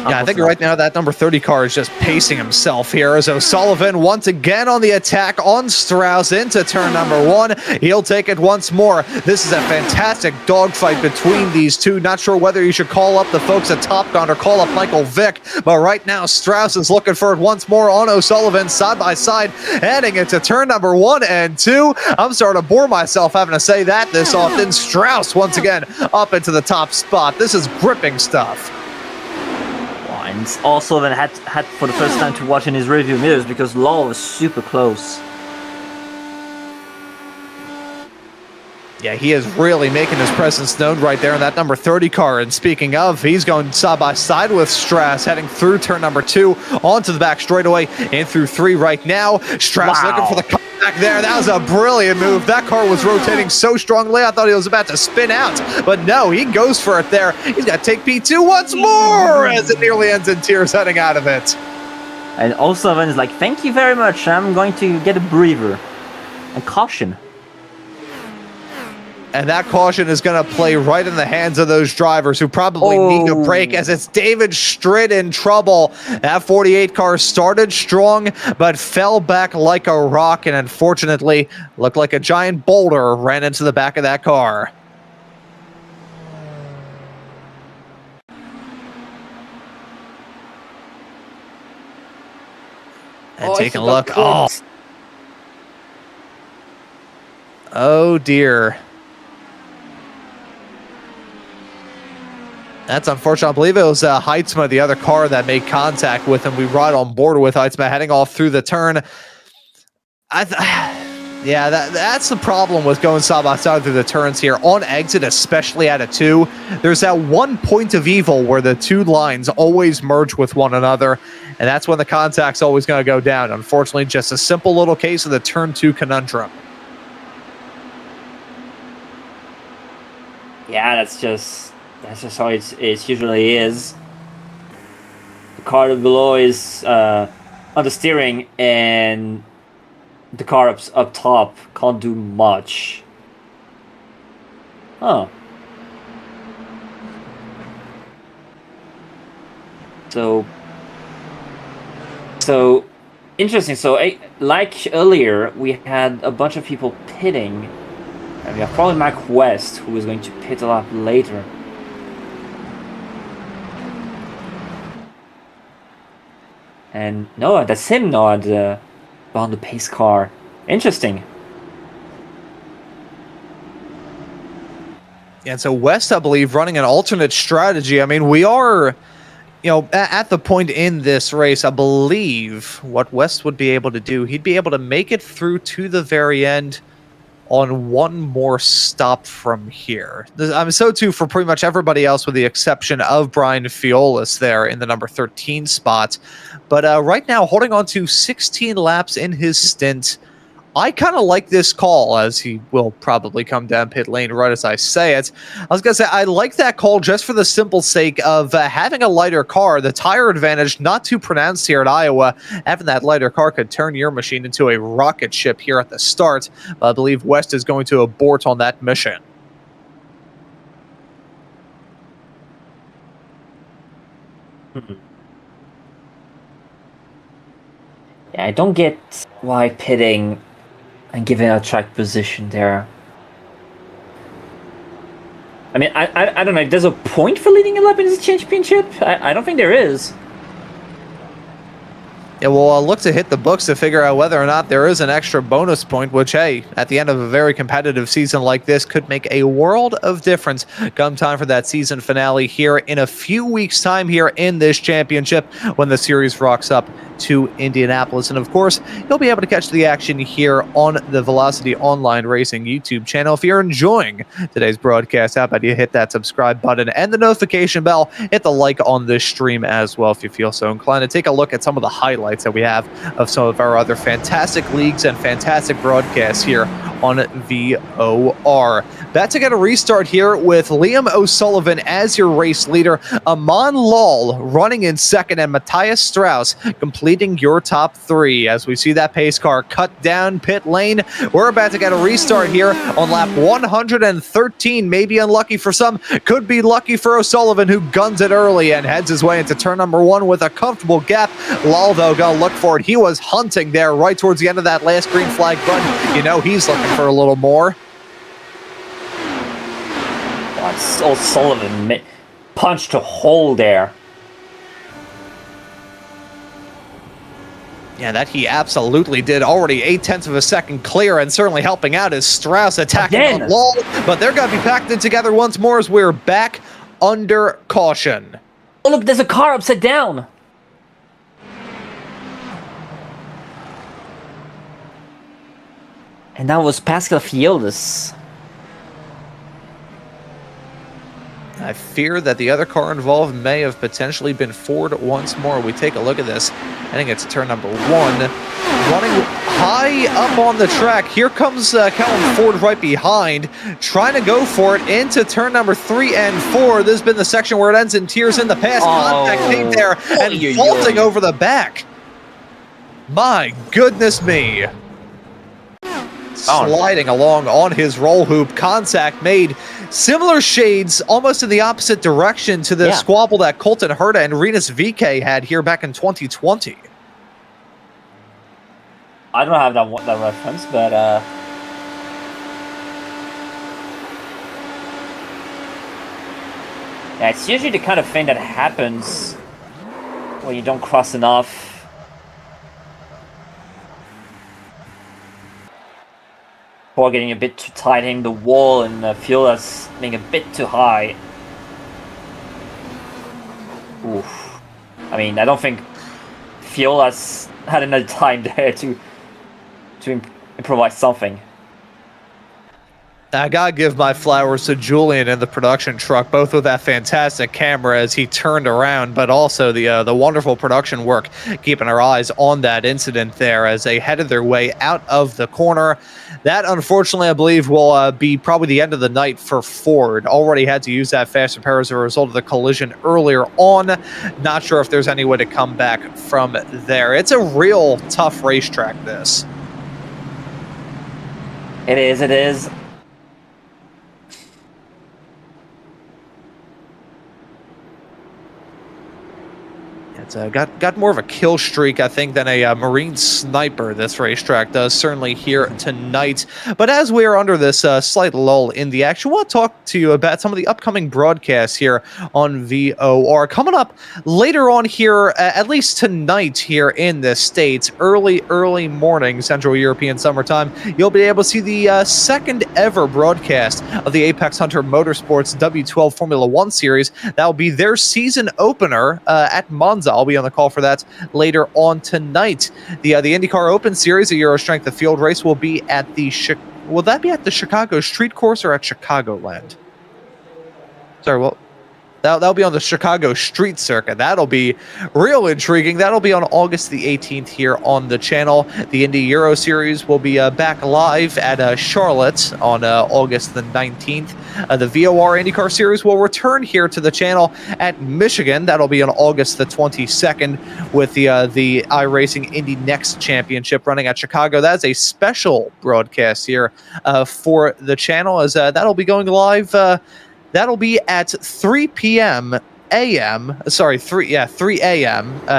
Yeah, I think right now that number 30 car is just pacing himself here as O'Sullivan once again on the attack on Strauss into turn number 1. He'll take it once more. This is a fantastic dogfight between these two. Not sure whether you should call up the folks at Top Gun or call up Michael Vick, but right now Strauss is looking for it once more on O'Sullivan side by side, heading into turn number 1 and 2. I'm starting to bore myself having to say that this often. Strauss once again up into the top spot. This is gripping stuff. And also then had for the first time to watch in his review mirrors because Lull was super close. Yeah, he is really making his presence known right there in that number 30 car. And speaking of, he's going side by side with Strauss, heading through turn number 2 onto the back straightaway and through 3 right now. Strauss looking for the comeback there. That was a brilliant move. That car was rotating so strongly, I thought he was about to spin out. But no, he goes for it there. He's got to take P2 once more as it nearly ends in tears heading out of it. And O'Sullivan is like, thank you very much. I'm going to get a breather. And caution. And that caution is going to play right in the hands of those drivers who probably need a break as it's David Stritt in trouble. That 48 car started strong, but fell back like a rock and unfortunately looked like a giant boulder ran into the back of that car. And taking a look. Oh dear. That's unfortunate. I believe it was Heitzma, the other car that made contact with him. We ride on board with Heitzma heading off through the turn. Yeah, that's the problem with going side by side through the turns here. On exit, especially at a 2, there's that one point of evil where the 2 lines always merge with one another, and that's when the contact's always going to go down. Unfortunately, just a simple little case of the turn 2 conundrum. Yeah, that's just how it usually is. The car below is on the steering, and the car up top can't do much. Oh. So interesting. So like earlier, we had a bunch of people pitting, and we have probably Mark West, who is going to pit a lot later. And Noah, that's him, Noah, on the pace car. Interesting. And so West, I believe, running an alternate strategy. I mean, we are, at the point in this race, I believe what West would be able to do, he'd be able to make it through to the very end on one more stop from here. I'm so too for pretty much everybody else with the exception of Brian Fiolis there in the number 13 spot. But right now, holding on to 16 laps in his stint, I kind of like this call, as he will probably come down pit lane right as I say it. I was going to say, I like that call just for the simple sake of having a lighter car. The tire advantage, not too pronounced here at Iowa. Having that lighter car could turn your machine into a rocket ship here at the start. I believe West is going to abort on that mission. Yeah, I don't get why pitting and giving a track position there. I mean, I don't know if there's a point for leading a lap in this championship. I don't think there is. Yeah, well, I'll look to hit the books to figure out whether or not there is an extra bonus point, which, hey, at the end of a very competitive season like this, could make a world of difference come time for that season finale here in a few weeks' time here in this championship when the series rocks up to Indianapolis. And of course, you'll be able to catch the action here on the Velocity Online Racing YouTube channel. If you're enjoying today's broadcast, how about you hit that subscribe button and the notification bell, hit the like on this stream as well if you feel so inclined, to take a look at some of the highlights that we have of some of our other fantastic leagues and fantastic broadcasts here on VOR. About to get a restart here with Liam O'Sullivan as your race leader, Aman Lal running in second, and Matthias Strauss completing your top three. As we see that pace car cut down pit lane, we're about to get a restart here on lap 113. Maybe unlucky for some, could be lucky for O'Sullivan, who guns it early and heads his way into turn number one with a comfortable gap. Lal, though, gonna look for it. He was hunting there right towards the end of that last green flag button. You know he's looking for a little more. O'Sullivan punched a hole there. Yeah, that he absolutely did. Already 0.8 of a second clear, and certainly helping out is Strauss attacking the wall. But they're going to be packed in together once more as we're back under caution. Oh, look, there's a car upside down. And that was Pascal Fiolis. I fear that the other car involved may have potentially been Ford once more. We take a look at this. I think it's turn number one. Running high up on the track. Here comes Callum Ford right behind, trying to go for it into turn number 3 and 4. This has been the section where it ends in tears in the past. Contact came there and vaulting over the back. My goodness me. Sliding along on his roll hoop. Contact made. Similar shades, almost in the opposite direction to the squabble that Colton Herta and Rinus VK had here back in 2020. I don't have that reference, but yeah, it's usually the kind of thing that happens when you don't cross enough. Or getting a bit too tight, hitting the wall, and feel us being a bit too high. Oof. I mean, I don't think Fiolas had enough time there to improvise something. I gotta give my flowers to Julien in the production truck, both with that fantastic camera as he turned around, but also the wonderful production work, keeping our eyes on that incident there as they headed their way out of the corner. That, unfortunately, I believe will be probably the end of the night for Ford. Already had to use that fast repair as a result of the collision earlier on. Not sure if there's any way to come back from there. It's a real tough racetrack, this. It is. It's got more of a kill streak, I think, than a Marine sniper, this racetrack does, certainly here tonight. But as we are under this slight lull in the action, I want to talk to you about some of the upcoming broadcasts here on VOR. Coming up later on here, at least tonight here in the States, early morning, Central European summertime, you'll be able to see the second ever broadcast of the Apex Hunter Motorsports W12 Formula 1 Series. That'll be their season opener at Monza. I'll be on the call for that later on tonight. The IndyCar Open Series, the Euro Strength of Field race, will be at the will that be at the Chicago Street Course or at Chicagoland? Sorry, well, that'll be on the Chicago Street Circuit. That'll be real intriguing. That'll be on August the 18th here on the channel. The Indy Euro Series will be back live at Charlotte on August the 19th. The VOR IndyCar Series will return here to the channel at Michigan. That'll be on August the 22nd with the iRacing Indy Next Championship running at Chicago. That's a special broadcast here for the channel, as that'll be going live. That'll be at 3 a.m.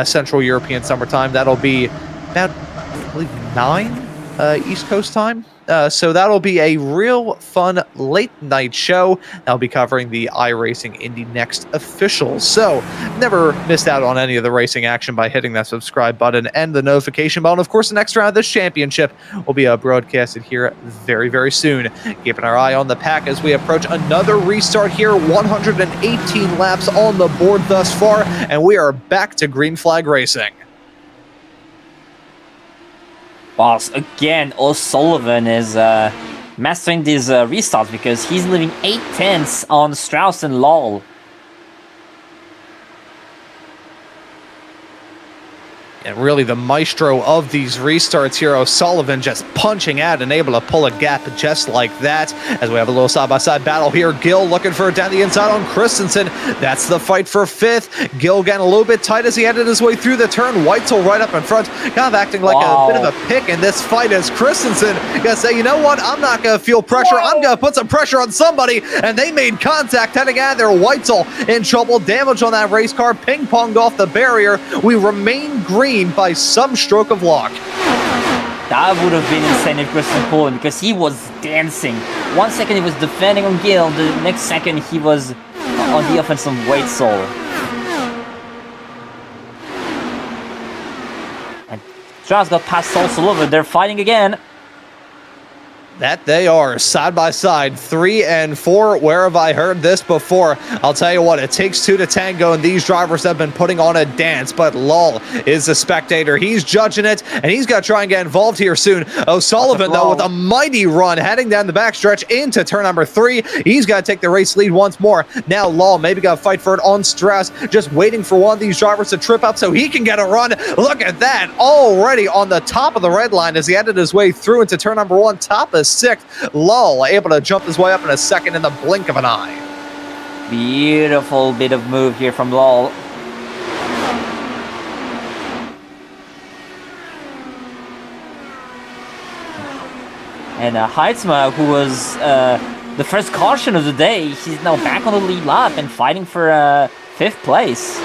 Central European Summertime. That'll be about, I believe, 9 East Coast time. So that'll be a real fun late night show. That'll be covering the iRacing Indy Next officials. So never missed out on any of the racing action by hitting that subscribe button and the notification bell. And of course, the next round of this championship will be broadcasted here very, very soon. Keeping our eye on the pack as we approach another restart here. 118 laps on the board thus far, and we are back to green flag racing. Boss, again, O'Sullivan is mastering these restarts because he's leaving 8/10 on Strauss and Lal. And really the maestro of these restarts here, O'Sullivan, just punching out and able to pull a gap just like that. As we have a little side-by-side battle here. Gill looking for it down the inside on Christensen. That's the fight for fifth. Gill getting a little bit tight as he headed his way through the turn. Weitzel right up in front, kind of acting like a bit of a pick in this fight as Christensen gonna say, you know what, I'm not gonna feel pressure. I'm gonna put some pressure on somebody. And they made contact heading out of there. Weitzel in trouble. Damage on that race car. Ping-ponged off the barrier. We remain green by some stroke of luck. That would have been insane if Christian pulled him, because he was dancing. 1 second he was defending on Gill, the next second he was on the offense on Weitzel. And Strauss got past O'Sullivan. They're fighting again. That they are, side by side, 3 and 4. Where have I heard this before? I'll tell you what, it takes two to tango, and these drivers have been putting on a dance. But Lal is a spectator. He's judging it, and he's got to try and get involved here soon. O'Sullivan, though, with a mighty run, heading down the backstretch into turn number 3. He's got to take the race lead once more. Now Lal maybe got to fight for it on Strauss, just waiting for one of these drivers to trip up so he can get a run. Look at that, already on the top of the red line as he headed his way through into turn number 1, top of 6th. Lal able to jump his way up in a second in the blink of an eye. Beautiful bit of move here from Lal. And Heitzma, who was the first caution of the day, he's now back on the lead lap and fighting for 5th place.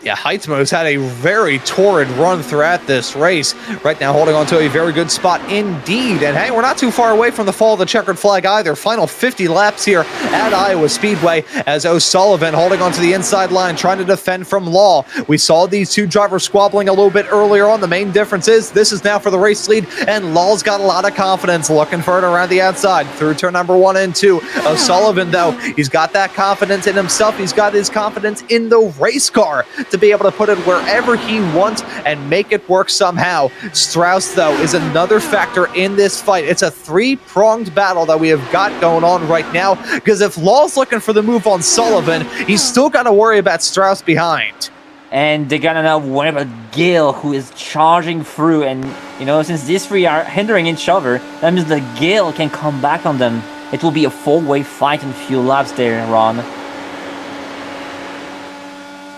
Yeah, Heitzmo's had a very torrid run throughout this race. Right now holding on to a very good spot indeed. And hey, we're not too far away from the fall of the checkered flag either. Final 50 laps here at Iowa Speedway as O'Sullivan holding onto the inside line, trying to defend from Law. We saw these two drivers squabbling a little bit earlier on. The main difference is this is now for the race lead, and Law's got a lot of confidence looking for it around the outside through turn number 1 and 2. O'Sullivan, though, he's got that confidence in himself. He's got his confidence in the race car to be able to put it wherever he wants and make it work somehow. Strauss, though, is another factor in this fight. It's a three-pronged battle that we have got going on right now, because if Law's looking for the move on Sullivan, he's still got to worry about Strauss behind. And they're gonna now worry about Gill, who is charging through, and you know, since these three are hindering each other, that means that Gill can come back on them. It will be a four-way fight in few laps there, Ron.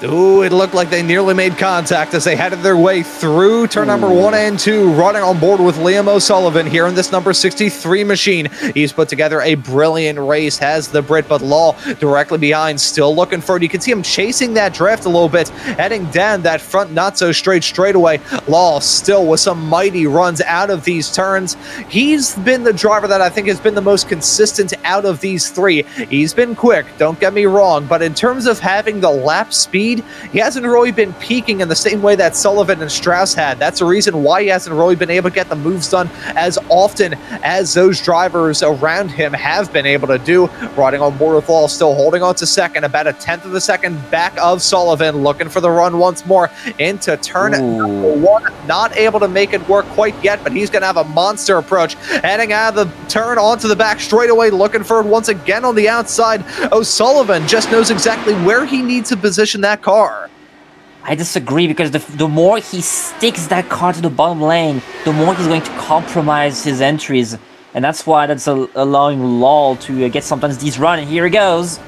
Ooh, it looked like they nearly made contact as they headed their way through turn number 1 and 2, running on board with Liam O'Sullivan here in this number 63 machine. He's put together a brilliant race, has the Brit, but Law directly behind, still looking for it. You can see him chasing that draft a little bit, heading down that front not-so-straight straightaway. Law still with some mighty runs out of these turns. He's been the driver that I think has been the most consistent out of these three. He's been quick, don't get me wrong, but in terms of having the lap speed, he hasn't really been peaking in the same way that Sullivan and Strauss had. That's the reason why he hasn't really been able to get the moves done as often as those drivers around him have been able to do. Riding on board with Law, still holding on to second, about a tenth of a second back of Sullivan, looking for the run once more into turn number 1. Not able to make it work quite yet, but he's going to have a monster approach. Heading out of the turn onto the back straightaway, looking for it once again on the outside. O'Sullivan just knows exactly where he needs to position that car. I disagree, because the more he sticks that car to the bottom lane, the more he's going to compromise his entries. And that's why that's allowing Law to get sometimes these runs. And here he goes.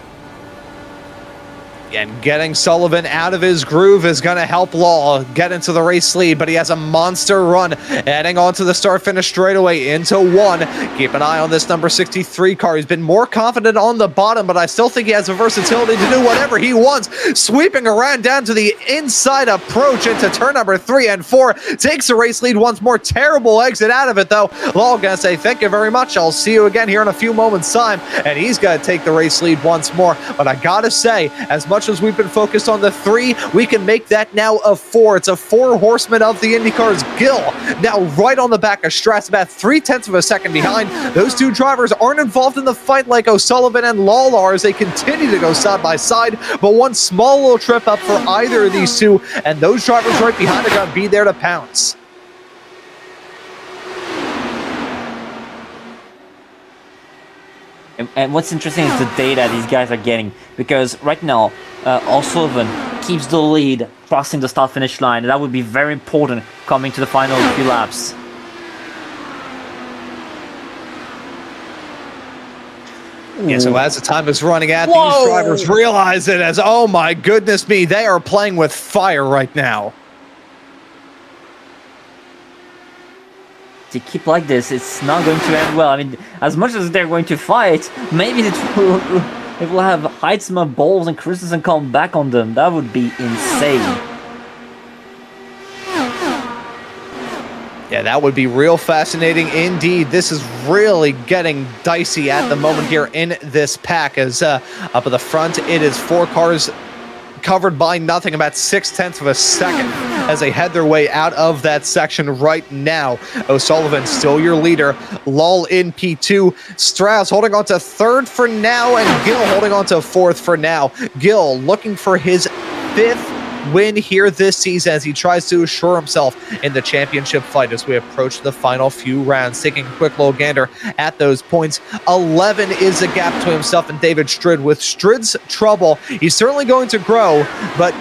And getting Sullivan out of his groove is going to help Law get into the race lead, but he has a monster run heading onto the start-finish straightaway into 1. Keep an eye on this number 63 car. He's been more confident on the bottom, but I still think he has the versatility to do whatever he wants. Sweeping around down to the inside approach into turn number 3 and 4. Takes the race lead once more. Terrible exit out of it, though. Law going to say, thank you very much. I'll see you again here in a few moments' time. And he's going to take the race lead once more. But I got to say, as much as we've been focused on the 3, we can make that now a 4. It's a 4 horseman of the IndyCars. Gill now right on the back of Strauss, about 0.3 of a second behind. Those two drivers aren't involved in the fight like O'Sullivan and Law are, as they continue to go side by side, but one small little trip up for either of these two, and those drivers right behind are going to be there to pounce. And what's interesting is the data these guys are getting, because right now O'Sullivan keeps the lead crossing the start-finish line, and that would be very important coming to the final few laps. Yeah, so as the time is running out, these drivers realize it as, oh my goodness me, they are playing with fire right now. To keep like this, it's not going to end well. I mean, as much as they're going to fight, maybe it will have Heitzma, Bowles, and Christensen come back on them. That would be insane. Yeah, that would be real fascinating indeed. This is really getting dicey at the moment here in this pack, as up at the front, it is 4 cars covered by nothing, about 0.6 of a second as they head their way out of that section right now. O'Sullivan still your leader. Lull in P2. Strauss holding on to 3rd for now, and Gill holding on to 4th for now. Gill looking for his 5th win here this season as he tries to assure himself in the championship fight as we approach the final few rounds. Taking a quick little gander at those points. 11 is the gap between himself and David Strid. With Strid's trouble, he's certainly going to grow, but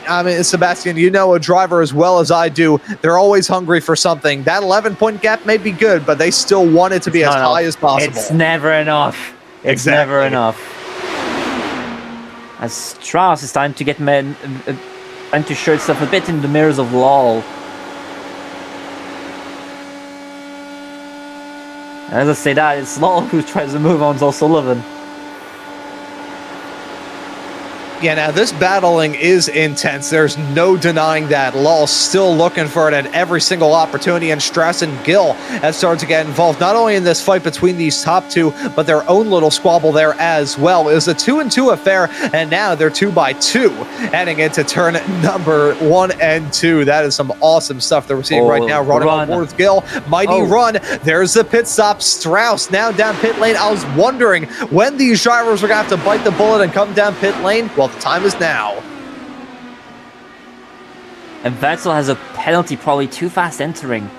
I mean, Sébastien, you know a driver as well as I do. They're always hungry for something. That 11-point gap may be good, but they still want it to be as high as possible. It's never enough. It's never enough. As Strauss is starting to get trying to show itself a bit in the mirrors of Law. As I say that, it's Law who tries to move on to O'Sullivan. Yeah, now this battling is intense. There's no denying that. Law still looking for it at every single opportunity, and Strauss and Gill have started to get involved not only in this fight between these top two, but their own little squabble there as well. It was a 2-2 affair, and now they're 2-2 heading into turn number 1 and 2. That is some awesome stuff that we're seeing right now. Running on board with Gill. Mighty run. There's the pit stop. Strauss now down pit lane. I was wondering when these drivers were going to have to bite the bullet and come down pit lane. Well, the time is now. And Vettel has a penalty, probably too fast entering.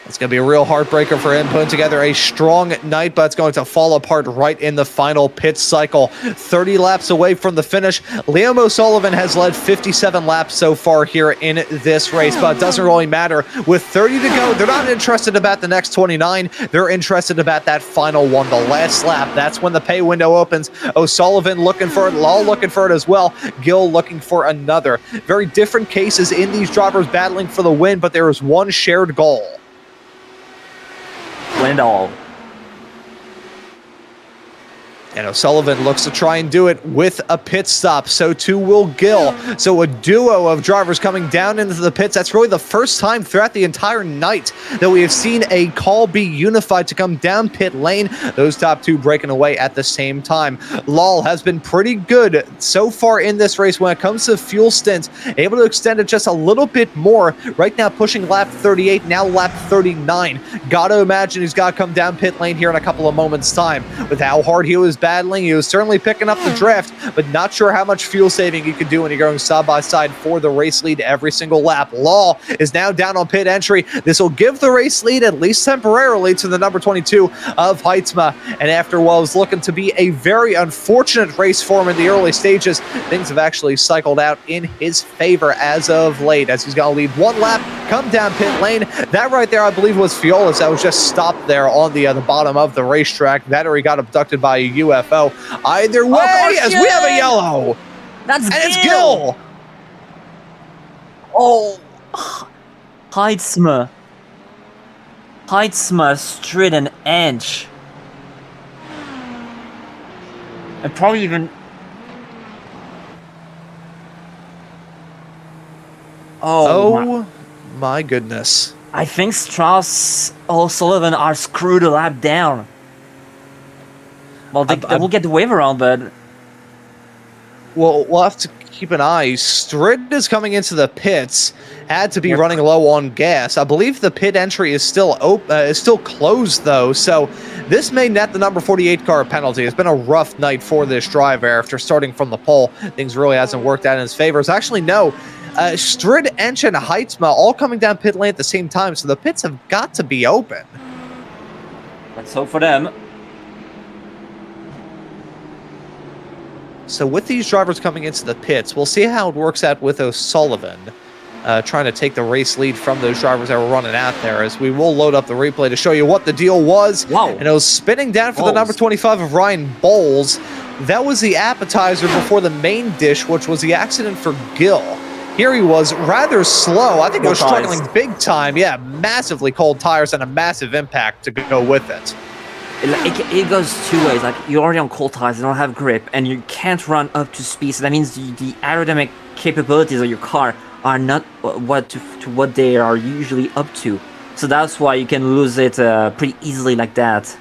It's going to be a real heartbreaker for him, putting together a strong night, but it's going to fall apart right in the final pit cycle. 30 laps away from the finish. Liam O'Sullivan has led 57 laps so far here in this race, but it doesn't really matter. With 30 to go, they're not interested about the next 29. They're interested about that final one, the last lap. That's when the pay window opens. O'Sullivan looking for it, Law looking for it as well, Gill looking for another. Very different cases in these drivers battling for the win, but there is one shared goal. Win it all. And O'Sullivan looks to try and do it with a pit stop. So too will Gill. So a duo of drivers coming down into the pits. That's really the first time throughout the entire night that we have seen a call be unified to come down pit lane. Those top two breaking away at the same time. Lal has been pretty good so far in this race when it comes to fuel stints. Able to extend it just a little bit more. Right now pushing lap 38, now lap 39. Gotta imagine he's got to come down pit lane here in a couple of moments' time. With how hard he was battling, he was certainly picking up the draft, but not sure how much fuel saving you can do when you're going side by side for the race lead every single lap. Law is now down on pit entry. This will give the race lead, at least temporarily, to the number 22 of Heitzma. And after what was looking to be a very unfortunate race for him in the early stages, things have actually cycled out in his favor as of late, as he's going to lead one lap, come down pit lane. That right there, I believe, was Fiolas that was just stopped there on the bottom of the racetrack. That or he got abducted by a UFO. Either way, as we have a yellow. That's and Gill. It's Gill. Oh, Heitzma. Heitzma straight an inch. And probably even... Oh my goodness. I think Strauss O'Sullivan are screwed a lap down. Well, they will get the wave around, but... Well, we'll have to keep an eye. Strid is coming into the pits. Had to be running low on gas. I believe the pit entry is still closed, though, so this may net the number 48 car a penalty. It's been a rough night for this driver after starting from the pole. Things really hasn't worked out in his favor. It's actually no. Strid, Ench, and Heitzma all coming down pit lane at the same time, so the pits have got to be open. Let's hope for them. So with these drivers coming into the pits, we'll see how it works out with O'Sullivan, trying to take the race lead from those drivers that were running out there, as we will load up the replay to show you what the deal was. Wow. And it was spinning down for the number 25 of Ryan Bowles. That was the appetizer before the main dish, which was the accident for Gill. Here he was rather slow. I think he was struggling big time. Yeah, massively cold tires and a massive impact to go with it. It goes two ways. Like, you're already on cold tires, you don't have grip, and you can't run up to speed. So that means the aerodynamic capabilities of your car are not what they are usually up to. So that's why you can lose it pretty easily like that.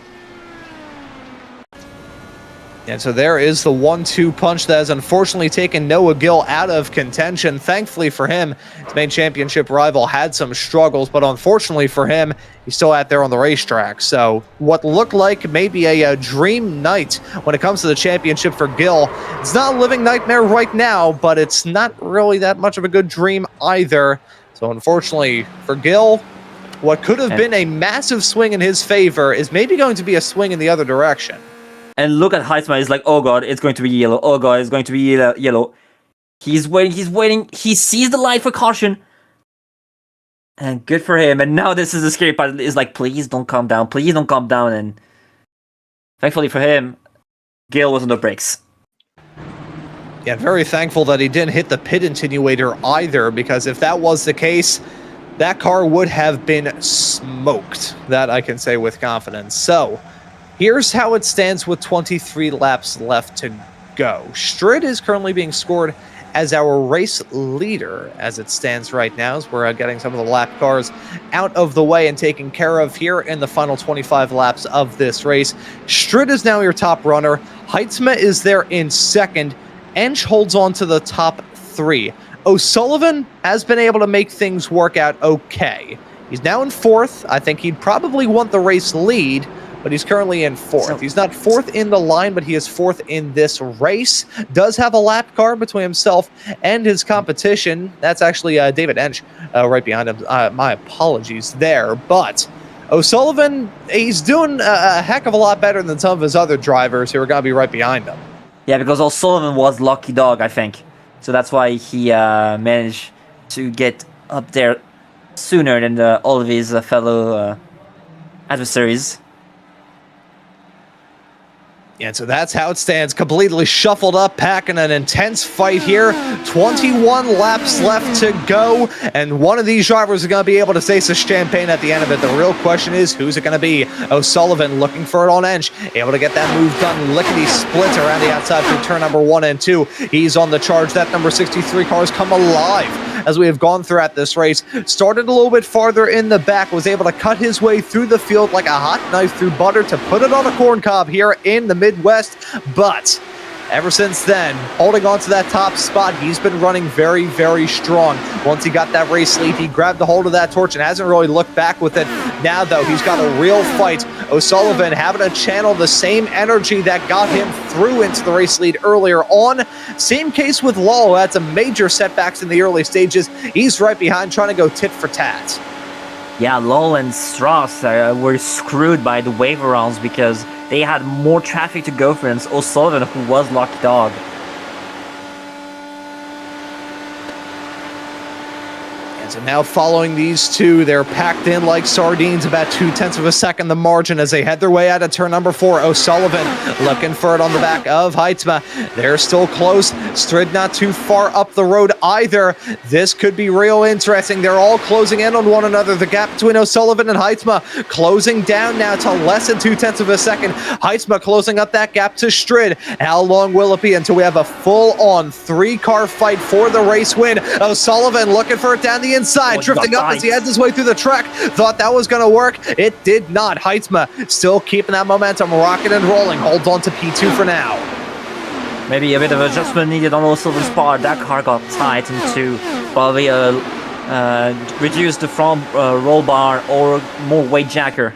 And so there is the 1-2 punch that has unfortunately taken Noah Gill out of contention. Thankfully for him, his main championship rival had some struggles, but unfortunately for him, he's still out there on the racetrack. So what looked like maybe a dream night when it comes to the championship for Gill. It's not a living nightmare right now, but it's not really that much of a good dream either. So unfortunately for Gill, what could have been a massive swing in his favor is maybe going to be a swing in the other direction. And look at Heitzma, he's like, oh god, it's going to be yellow. Oh god, it's going to be yellow. He's waiting. He sees the light for caution. And good for him. And now this is the scary part. It's like, please don't calm down. Please don't calm down. And thankfully for him, Gill was on the brakes. Yeah, very thankful that he didn't hit the pit attenuator either, because if that was the case, that car would have been smoked. That I can say with confidence. So, here's how it stands with 23 laps left to go. Strid is currently being scored as our race leader as it stands right now, as we're getting some of the lap cars out of the way and taken care of here in the final 25 laps of this race. Strid is now your top runner. Heitzma is there in second. Ench holds on to the top three. O'Sullivan has been able to make things work out okay. He's now in fourth. I think he'd probably want the race lead, but he's currently in 4th. So, He's not 4th in the line, but he is 4th in this race. Does have a lap car between himself and his competition. That's actually David Ench right behind him. My apologies there, but O'Sullivan, he's doing a heck of a lot better than some of his other drivers who are going to be right behind him. yeah, because O'Sullivan was lucky dog, I think. So that's why he managed to get up there sooner than all of his fellow adversaries. Yeah, so that's how it stands. Completely shuffled up, packing an intense fight here. 21 laps left to go, and one of these drivers is going to be able to taste the champagne at the end of it. The real question is, who's it going to be? O'Sullivan looking for it on Ench, able to get that move done. Lickety-split around the outside through turn number 1 and 2. He's on the charge. That number 63 car has come alive as we have gone throughout this race. Started a little bit farther in the back, was able to cut his way through the field like a hot knife through butter to put it on a corn cob here in the Midwest, but ever since then, holding on to that top spot, he's been running very, very strong. Once he got that race lead, he grabbed a hold of that torch and hasn't really looked back with it. Now, though, he's got a real fight. O'Sullivan having to channel the same energy that got him through into the race lead earlier on. Same case with Law, who had some major setbacks in the early stages. He's right behind, trying to go tit for tat. Yeah, Lowell and Strauss were screwed by the waiver rounds because they had more traffic to go for than O'Sullivan, who was lucky dog. And so now following these two, they're packed in like sardines, about 0.2 of a second the margin as they head their way out of turn number 4. O'Sullivan looking for it on the back of Heitzma. They're still close. Strid not too far up the road either. This could be real interesting. They're all closing in on one another. The gap between O'Sullivan and Heitzma closing down now to less than 0.2 of a second. Heitzma closing up that gap to Strid. How long will it be until we have a full-on 3-car fight for the race win? O'Sullivan looking for it down the inside, drifting up as he heads his way through the track. Thought that was going to work. It did not. Heitzma still keeping that momentum, rocking and rolling. Holds on to P2 for now. Maybe a bit of adjustment needed on O'Sullivan's part. That car got tight into probably reduce the front roll bar or more weight jacker.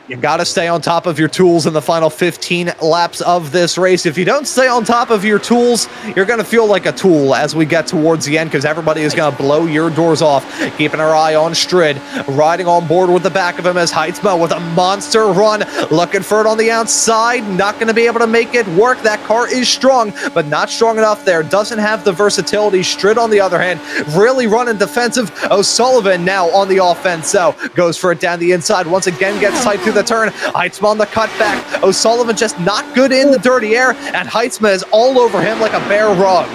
You got to stay on top of your tools in the final 15 laps of this race. If you don't stay on top of your tools, you're going to feel like a tool as we get towards the end because everybody is going to blow your doors off. Keeping our eye on Strid, riding on board with the back of him as Heitzma with a monster run, looking for it on the outside. Not going to be able to make it work. That car is strong, but not strong enough there. Doesn't have the versatility. Strid, on the other hand, really running defensive. O'Sullivan now on the offense, so goes for it down the inside. Once again, gets tight through the turn. Heitzma on the cutback. O'Sullivan just not good in the dirty air, and Heitzma is all over him like a bear rug.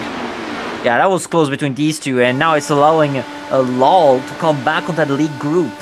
Yeah, that was close between these two, and now it's allowing a lull to come back on that lead group.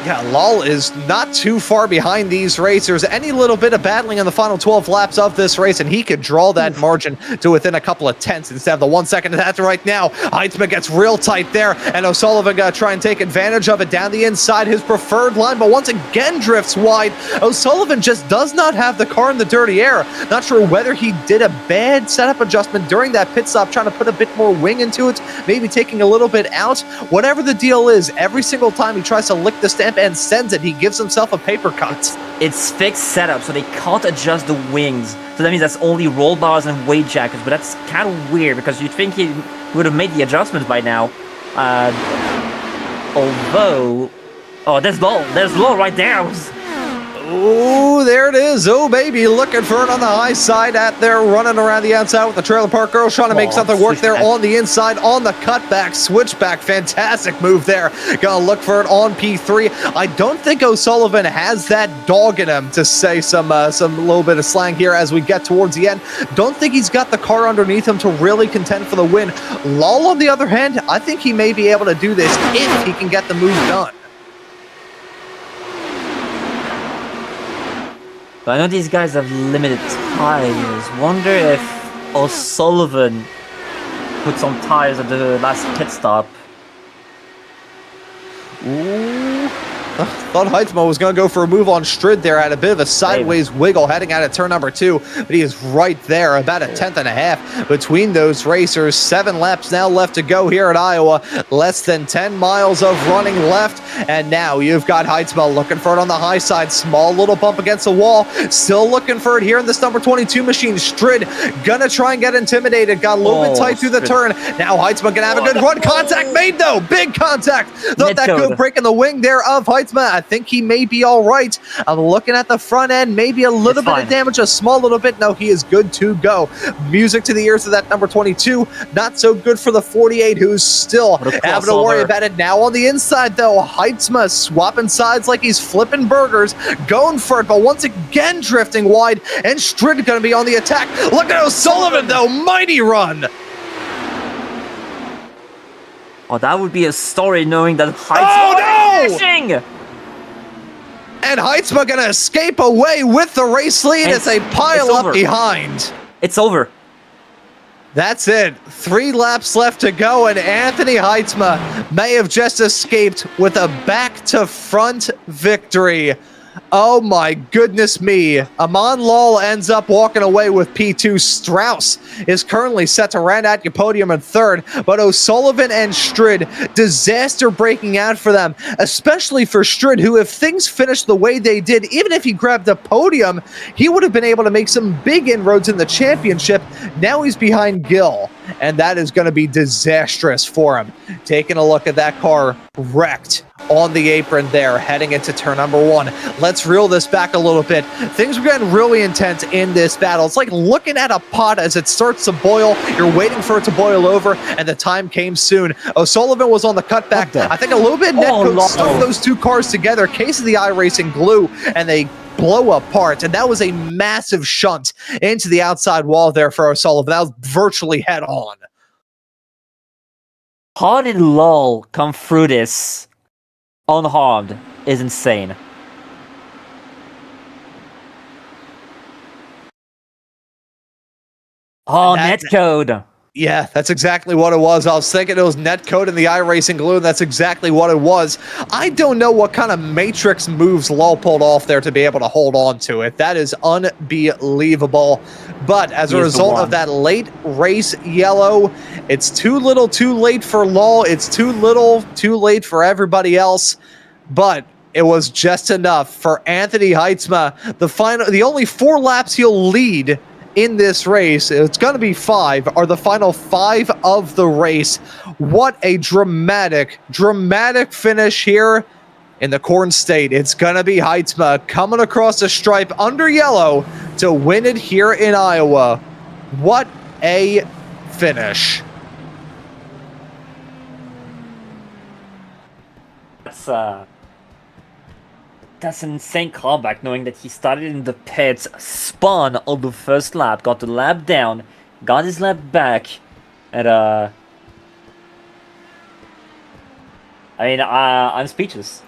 Yeah, Lal is not too far behind these racers. Any little bit of battling in the final 12 laps of this race, and he could draw that margin to within a couple of tenths instead of the 1 second that's right now. Heitzma gets real tight there, and O'Sullivan got to try and take advantage of it down the inside, his preferred line, but once again drifts wide. O'Sullivan just does not have the car in the dirty air. Not sure whether he did a bad setup adjustment during that pit stop, trying to put a bit more wing into it, maybe taking a little bit out. Whatever the deal is, every single time he tries to lick the stamp and sends it, he gives himself a paper cut. It's fixed setup, so they can't adjust the wings. So that means that's only roll bars and weight jackets, but that's kind of weird because you'd think he would have made the adjustments by now. Although... Oh, there's low right there. Oh, there it is. Oh, baby, looking for it on the high side at there, running around the outside with the trailer park girl, trying to make something work there on the inside, on the cutback, switchback. Fantastic move there. Gonna look for it on P3. I don't think O'Sullivan has that dog in him, to say some little bit of slang here as we get towards the end. Don't think he's got the car underneath him to really contend for the win. Lal, on the other hand, I think he may be able to do this if he can get the move done. But I know these guys have limited tires. Wonder if O'Sullivan put some tires at the last pit stop. Ooh. Thought Heitzma was going to go for a move on Strid there, had a bit of a sideways wiggle heading out of turn number 2, but he is right there, about a tenth and a half between those racers. 7 laps now left to go here at Iowa. Less than 10 miles of running left, and now you've got Heitzma looking for it on the high side. Small little bump against the wall. Still looking for it here in this number 22 machine. Strid gonna try and get intimidated. Got a little bit tight through the turn. Now Heitzma gonna have a good run. Contact made though. Big contact. Thought that could break in the wing there of Heitzma. I think he may be all right. I'm looking at the front end. Maybe a little bit of damage, a small little bit. No, he is good to go. Music to the ears of that number 22. Not so good for the 48, who's still having to worry about it. Now on the inside though, Heitzma swapping sides like he's flipping burgers, going for it, but once again drifting wide, and Strid going to be on the attack. Look at O'Sullivan though, mighty run. Oh, that would be a story knowing that Heitzma is finishing. And Heitzma going to escape away with the race lead as they pile up behind. It's over. That's it. 3 laps left to go, and Anthony Heitzma may have just escaped with a back-to-front victory. Oh my goodness me. Amon Lal ends up walking away with P2. Strauss is currently set to round out your podium in 3rd, but O'Sullivan and Strid, disaster breaking out for them, especially for Strid, who if things finished the way they did, even if he grabbed a podium, he would have been able to make some big inroads in the championship. Now he's behind Gill, and that is going to be disastrous for him. Taking a look at that car wrecked on the apron there, heading into turn number 1. Let's reel this back a little bit. Things were getting really intense in this battle. It's like looking at a pot as it starts to boil. You're waiting for it to boil over, and the time came soon. O'Sullivan was on the cutback. I think a little bit netcode stuck those 2 cars together. Case of the iRacing glue, and they blow apart, and that was a massive shunt into the outside wall there for O'Sullivan. That was virtually head on. How did Lal come through this unharmed is insane. Oh, netcode. Yeah, that's exactly what it was. I was thinking it was netcode and the iRacing glue, and that's exactly what it was. I don't know what kind of matrix moves Lal pulled off there to be able to hold on to it. That is unbelievable. But as a result of that late race yellow, it's too little too late for Lal. It's too little too late for everybody else. But it was just enough for Anthony Heitzma. The only 4 laps he'll lead in this race, it's going to be 5, are the final 5 of the race. What a dramatic finish here in the Corn State. It's going to be Heitzma coming across the stripe under yellow to win it here in Iowa. What a finish. That's an insane callback, knowing that he started in the pits, spun on the first lap, got the lap down, got his lap back, and I'm speechless.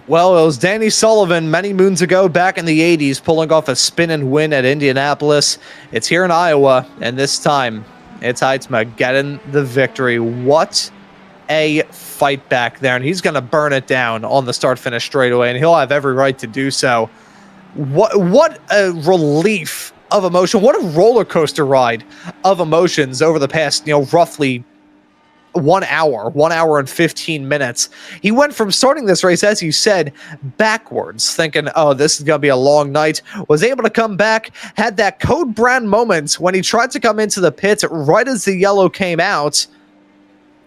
Well, it was Danny Sullivan many moons ago back in the 80s pulling off a spin and win at Indianapolis. It's here in Iowa, and this time it's Heitzma getting the victory. What a fight back there, and he's going to burn it down on the start-finish straightaway, and he'll have every right to do so. What a relief of emotion. What a roller coaster ride of emotions over the past, roughly 1 hour and 15 minutes. He went from starting this race, as you said, backwards, thinking, oh, this is going to be a long night, was able to come back, had that Code Brown moment when he tried to come into the pits right as the yellow came out,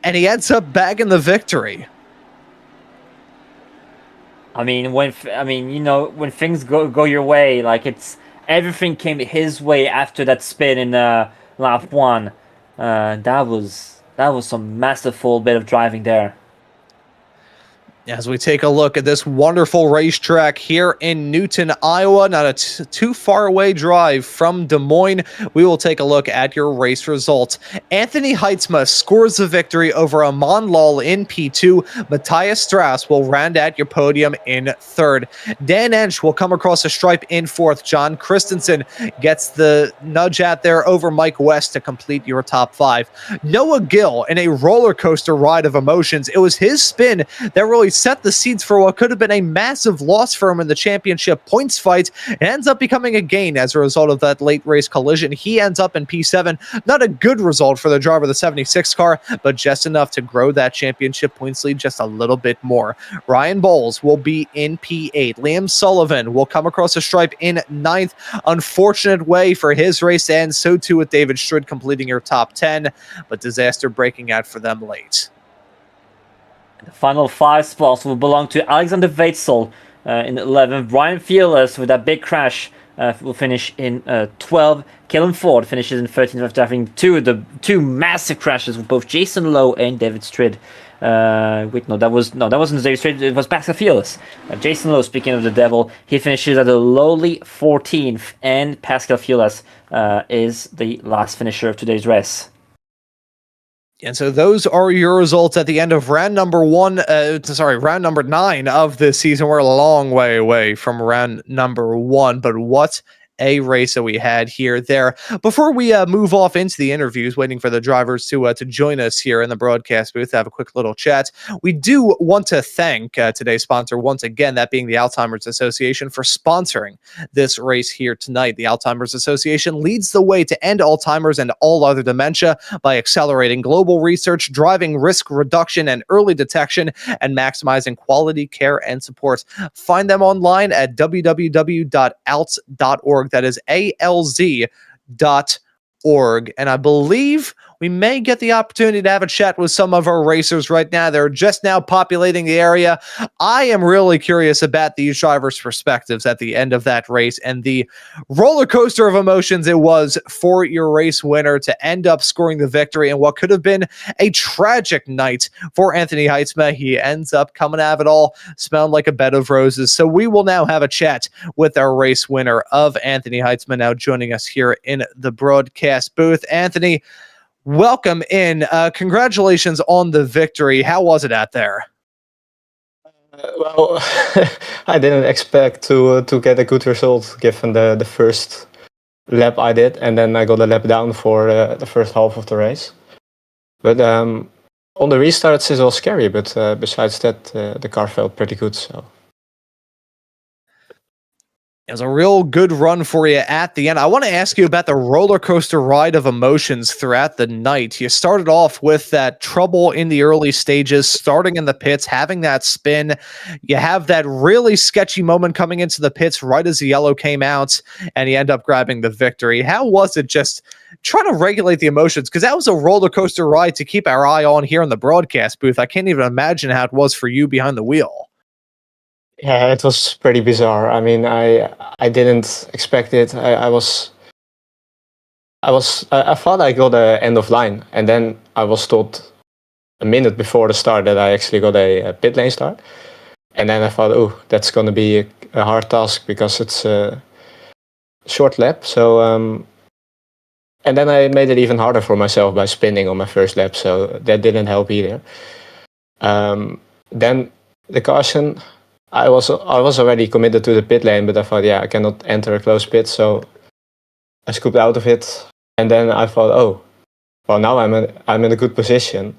and he ends up bagging the victory. When things go your way, like everything came his way after that spin in lap 1. That was some masterful bit of driving there. As we take a look at this wonderful racetrack here in Newton, Iowa, not a too far away drive from Des Moines, we will take a look at your race results. Anthony Heitzma scores the victory over Amon Lal in P2. Matthias Strauss will round out your podium in 3rd. Dan Ensch will come across the stripe in 4th. John Christensen gets the nudge out there over Mike West to complete your top 5. Noah Gill in a roller coaster ride of emotions. It was his spin that really set the seeds for what could have been a massive loss for him in the championship points fight. It ends up becoming a gain as a result of that late race collision. He ends up in P7. Not a good result for the driver of the 76 car, but just enough to grow that championship points lead just a little bit more. Ryan Bowles will be in P8. Liam Sullivan will come across the stripe in 9th. Unfortunate way for his race to end. So too with David Strid completing your top 10, but disaster breaking out for them late. The final 5 spots will belong to Alexander Weitzel in 11th. Brian Fearless with that big crash will finish in 12th. Kellen Ford finishes in 13th after having two massive crashes with both Jason Lowe and David Strid. That wasn't David Strid. It was Pascal Fearless. Jason Lowe, speaking of the devil, he finishes at a lowly 14th, and Pascal Fearless is the last finisher of today's race. And so those are your results at the end of round number 9 of this season. We're a long way away from round number 1, but what a race that we had here there. Before we move off into the interviews, waiting for the drivers to join us here in the broadcast booth to have a quick little chat, we do want to thank today's sponsor once again, that being the Alzheimer's Association, for sponsoring this race here tonight. The Alzheimer's Association leads the way to end Alzheimer's and all other dementia by accelerating global research, driving risk reduction and early detection, and maximizing quality care and support. Find them online at www.alz.org. That is ALZ.org. And I believe we may get the opportunity to have a chat with some of our racers right now. They're just now populating the area. I am really curious about these drivers' perspectives at the end of that race and the roller coaster of emotions it was for your race winner to end up scoring the victory in what could have been a tragic night for Anthony Heitzma. He ends up coming out of it all smelling like a bed of roses. So we will now have a chat with our race winner of Anthony Heitzma, now joining us here in the broadcast booth. Anthony, welcome in. Congratulations on the victory. How was it out there? Well, I didn't expect to get a good result given the first lap I did, and then I got a lap down for the first half of the race. But on the restarts it was scary, but besides that the car felt pretty good. So it was a real good run for you at the end. I want to ask you about the roller coaster ride of emotions throughout the night. You started off with that trouble in the early stages, starting in the pits, having that spin. You have that really sketchy moment coming into the pits right as the yellow came out, and you end up grabbing the victory. How was it just trying to regulate the emotions? Because that was a roller coaster ride to keep our eye on here in the broadcast booth. I can't even imagine how it was for you behind the wheel. yeah, it was pretty bizarre. I mean, I didn't expect it. I thought I got a end of line, and then I was told a minute before the start that I actually got a pit lane start. And then I thought, oh, that's going to be a hard task because it's a short lap. So and then I made it even harder for myself by spinning on my first lap. So that didn't help either. Then the caution. I was already committed to the pit lane, but I thought, I cannot enter a closed pit, so I scooped out of it. And then I thought, oh, well, now I'm in a good position.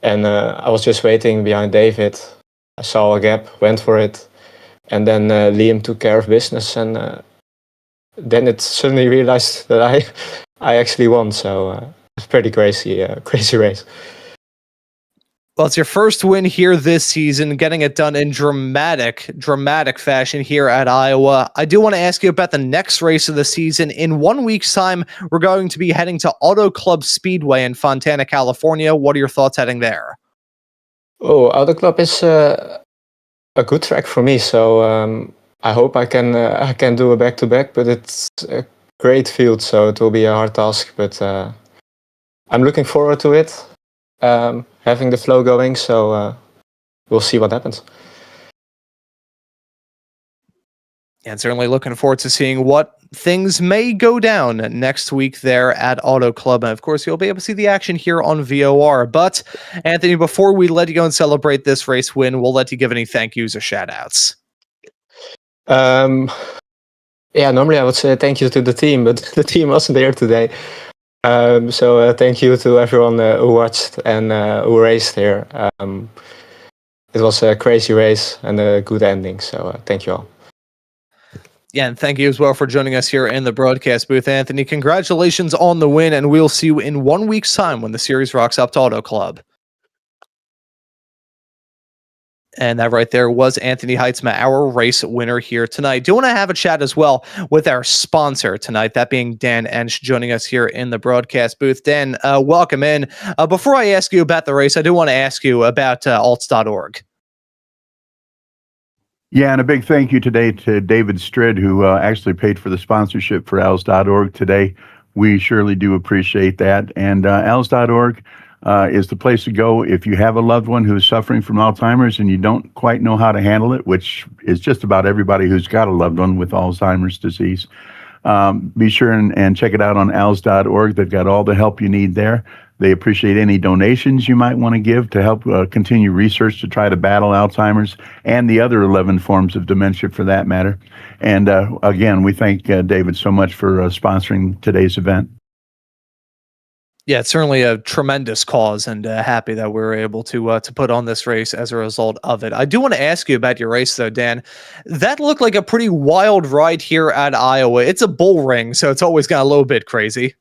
And I was just waiting behind David. I saw a gap, went for it, and then Liam took care of business. And then it suddenly realized that I actually won. So it's pretty crazy race. Well, it's your first win here this season, getting it done in dramatic fashion here at Iowa. I do want to ask you about the next race of the season. In 1 week's time, we're going to be heading to Auto Club Speedway in Fontana, California. What are your thoughts heading there? Oh, Auto Club is a good track for me, so I hope I can do a back-to-back, but it's a great field, so it will be a hard task, but I'm looking forward to it. Having the flow going, so we'll see what happens. And certainly looking forward to seeing what things may go down next week there at Auto Club. And of course, you'll be able to see the action here on VOR. But Anthony, before we let you go and celebrate this race win, we'll let you give any thank yous or shout outs. Normally I would say thank you to the team, but the team wasn't there today. So thank you to everyone who watched and who raced here. it was a crazy race and a good ending. So thank you all. Yeah, and thank you as well for joining us here in the broadcast booth, Anthony. Congratulations on the win, and we'll see you in 1 week's time when the series rocks up to Auto Club. And that right there was Anthony Heitzma, our race winner here tonight. Do want to have a chat as well with our sponsor tonight, that being Dan Ensch, joining us here in the broadcast booth. Dan, welcome in. Before I ask you about the race, I do want to ask you about alts.org. Yeah, and a big thank you today to David Strid, who actually paid for the sponsorship for als.org today. We surely do appreciate that. And als.org is the place to go if you have a loved one who's suffering from Alzheimer's and you don't quite know how to handle it, which is just about everybody who's got a loved one with Alzheimer's disease. Be sure and check it out on als.org. They've got all the help you need there. They appreciate any donations you might want to give to help continue research to try to battle Alzheimer's and the other 11 forms of dementia for that matter. And again, we thank David so much for sponsoring today's event. Yeah, it's certainly a tremendous cause, and happy that we were able to put on this race as a result of it. I do want to ask you about your race, though, Dan. That looked like a pretty wild ride here at Iowa. It's a bull ring, so it's always got a little bit crazy.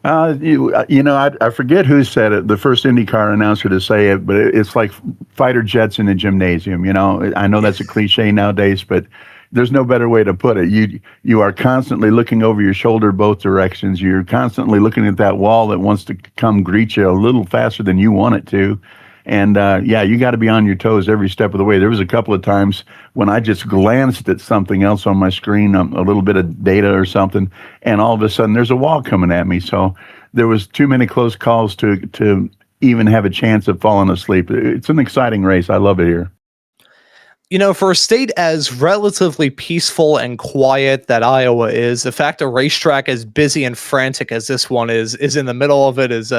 I forget who said it, the first IndyCar announcer to say it, but it's like fighter jets in a gymnasium. I know that's a cliche nowadays, but there's no better way to put it. You are constantly looking over your shoulder both directions. You're constantly looking at that wall that wants to come greet you a little faster than you want it to. And you got to be on your toes every step of the way. There was a couple of times when I just glanced at something else on my screen, a little bit of data or something, and all of a sudden there's a wall coming at me. So there was too many close calls to even have a chance of falling asleep. It's an exciting race. I love it here. For a state as relatively peaceful and quiet that Iowa is, the fact a racetrack as busy and frantic as this one is in the middle of it is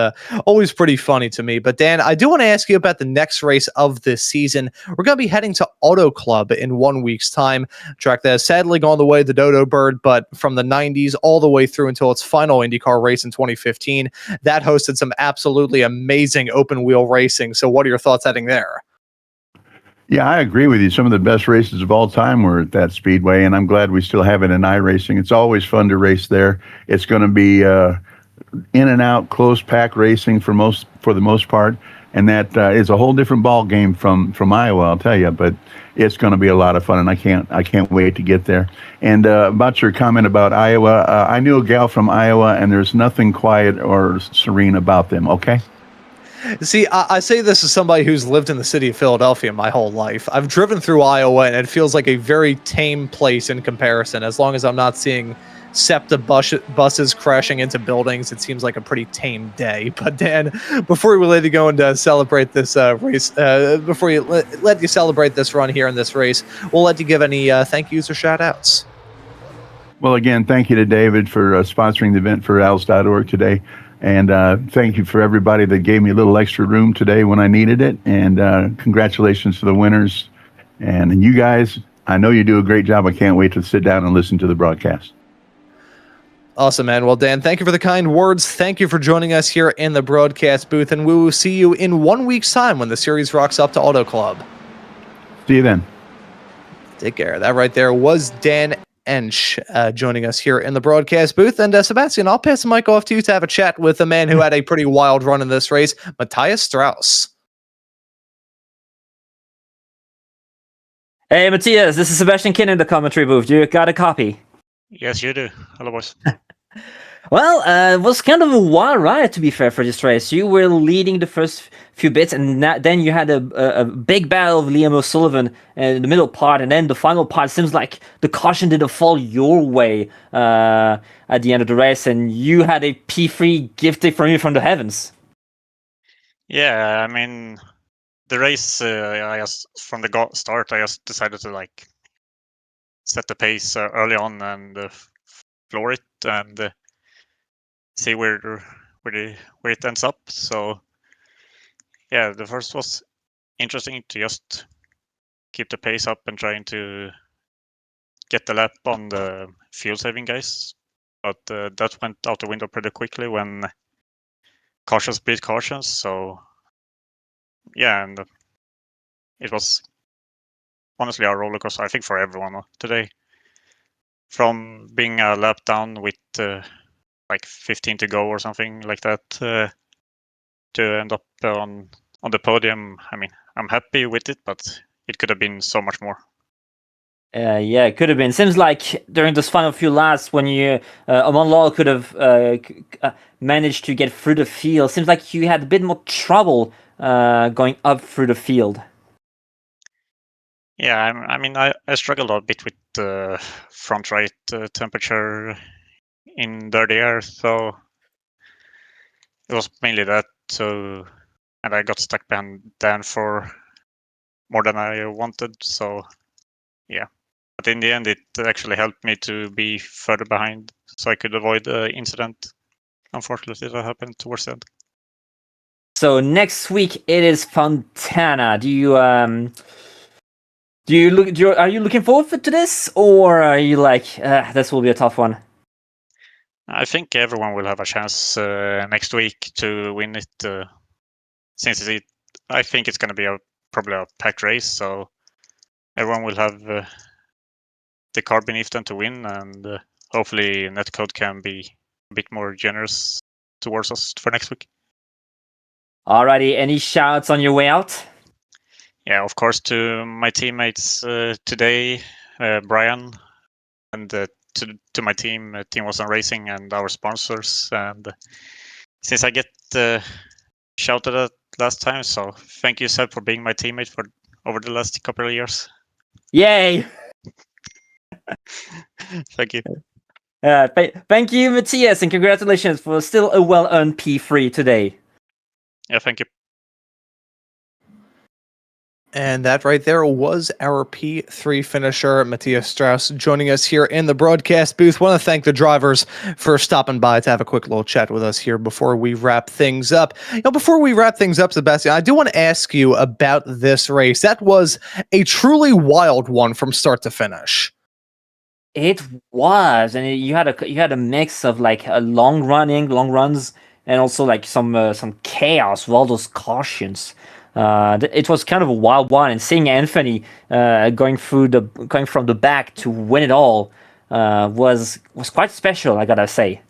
always pretty funny to me. But Dan, I do want to ask you about the next race of this season. We're going to be heading to Auto Club in 1 week's time. A track that has sadly gone the way of the Dodo Bird, but from the 90s all the way through until its final IndyCar race in 2015, that hosted some absolutely amazing open wheel racing. So what are your thoughts heading there? Yeah, I agree with you. Some of the best races of all time were at that Speedway, and I'm glad we still have it in iRacing. It's always fun to race there. It's going to be in and out, close pack racing for the most part, and that is a whole different ball game from Iowa, I'll tell you. But it's going to be a lot of fun, and I can't wait to get there. And about your comment about Iowa, I knew a gal from Iowa, and there's nothing quiet or serene about them. Okay. See, I say this as somebody who's lived in the city of Philadelphia my whole life. I've driven through Iowa, and it feels like a very tame place in comparison. As long as I'm not seeing SEPT buses crashing into buildings, it seems like a pretty tame day. But Dan, before we let you go and celebrate this race, before you let you celebrate this run here in this race, we'll let you give any thank yous or shout outs. Well, again, thank you to David for sponsoring the event for als.org today. And thank you for everybody that gave me a little extra room today when I needed it. And congratulations to the winners. And you guys, I know you do a great job. I can't wait to sit down and listen to the broadcast. Awesome, man. Well, Dan, thank you for the kind words. Thank you for joining us here in the broadcast booth. And we will see you in 1 week's time when the series rocks up to Auto Club. See you then. Take care. That right there was Dan Ensch joining us here in the broadcast booth. And Sébastien, I'll pass the mic off to you to have a chat with a man who had a pretty wild run in this race, Matthias Strauss. Hey, Matthias, this is Sébastien Kin in the commentary booth. You got a copy? Yes, you do. Hello, boys. Well, it was kind of a wild ride, to be fair, for this race. You were leading the first few bits, and then you had a big battle of Liam O'Sullivan in the middle part, and then the final part seems like the caution didn't fall your way at the end of the race, and you had a P3 gifted from you from the heavens. Yeah, I mean, the race, I just, from the start, I just decided to set the pace early on and floor it and see where it ends up. So yeah, the first was interesting to just keep the pace up and trying to get the lap on the fuel saving guys, but that went out the window pretty quickly when cautions beat cautions. So yeah, and it was honestly a roller coaster, I think, for everyone today. From being a lap down with like 15 to go or something like that, to end up on the podium. I mean, I'm happy with it, but it could have been so much more. Yeah, it could have been. Seems like during those final few laps, when you Amon Law could have managed to get through the field, seems like you had a bit more trouble going up through the field. Yeah, I mean, I struggled a bit with the front right temperature in dirty air, so it was mainly that. So, and I got stuck behind Dan for more than I wanted. So, yeah. But in the end, it actually helped me to be further behind, so I could avoid the incident. Unfortunately, that happened towards the end. So next week it is Fontana. Are you looking forward to this, or are you like this will be a tough one? I think everyone will have a chance next week to win it, since I think it's going to be probably a packed race, so everyone will have the car beneath them to win, and hopefully Netcode can be a bit more generous towards us for next week. Alrighty, any shouts on your way out? Yeah, of course, to my teammates today, Brian, and to my team, Team Wasn't Racing, and our sponsors. And since I get shouted at last time, so thank you, Seb, for being my teammate for over the last couple of years. Yay! Thank you. Thank you, Matthias, and congratulations for still a well-earned P3 today. Yeah, thank you. And that right there was our P3 finisher, Matthias Strauss, joining us here in the broadcast booth. Want to thank the drivers for stopping by to have a quick little chat with us here before we wrap things up. Before we wrap things up, Sébastien, I do want to ask you about this race. That was a truly wild one from start to finish. It was, and you had a mix of like a long runs, and also like some chaos with all those cautions. It was kind of a wild one, and seeing Anthony going from the back to win it all was quite special, I gotta say.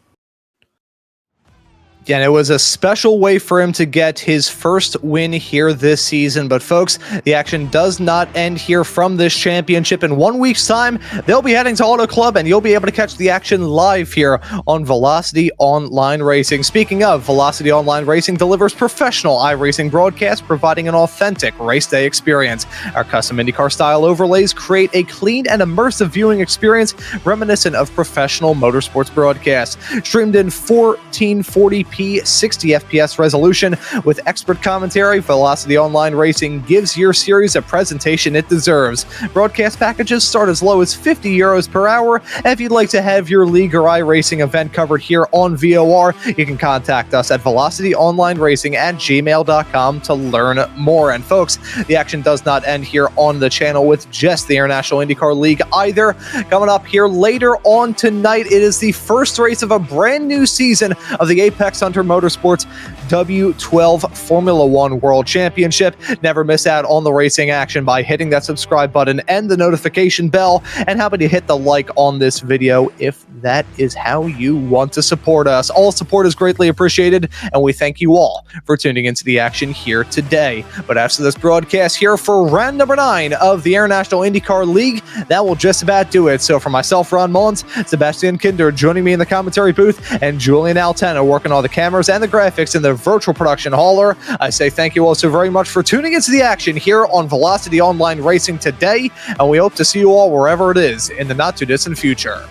Yeah, and it was a special way for him to get his first win here this season. But folks, the action does not end here from this championship. In 1 week's time, they'll be heading to Auto Club, and you'll be able to catch the action live here on Velocity Online Racing. Speaking of, Velocity Online Racing delivers professional iRacing broadcasts, providing an authentic race day experience. Our custom IndyCar style overlays create a clean and immersive viewing experience reminiscent of professional motorsports broadcasts. Streamed in 1440p 60 FPS resolution with expert commentary, Velocity Online Racing gives your series a presentation it deserves. Broadcast packages start as low as €50 per hour. If you'd like to have your league or iRacing event covered here on VOR, you can contact us at velocityonlineracing@gmail.com to learn more. And folks, the action does not end here on the channel with just the International IndyCar League either. Coming up here later on tonight, it is the first race of a brand new season of the Apex Hunter Motorsports W12 Formula One World Championship. Never miss out on the racing action by hitting that subscribe button and the notification bell. And how about you hit the like on this video if that is how you want to support us. All support is greatly appreciated, and we thank you all for tuning into the action here today. But after this broadcast here for round number 9 of the International IndyCar League, that will just about do it. So for myself, Ron Mullins, Sébastien Kinder joining me in the commentary booth, and Julien Altena working all the cameras and the graphics in the virtual production hauler, I say thank you all so very much for tuning into the action here on Velocity Online Racing today, and we hope to see you all wherever it is in the not too distant future.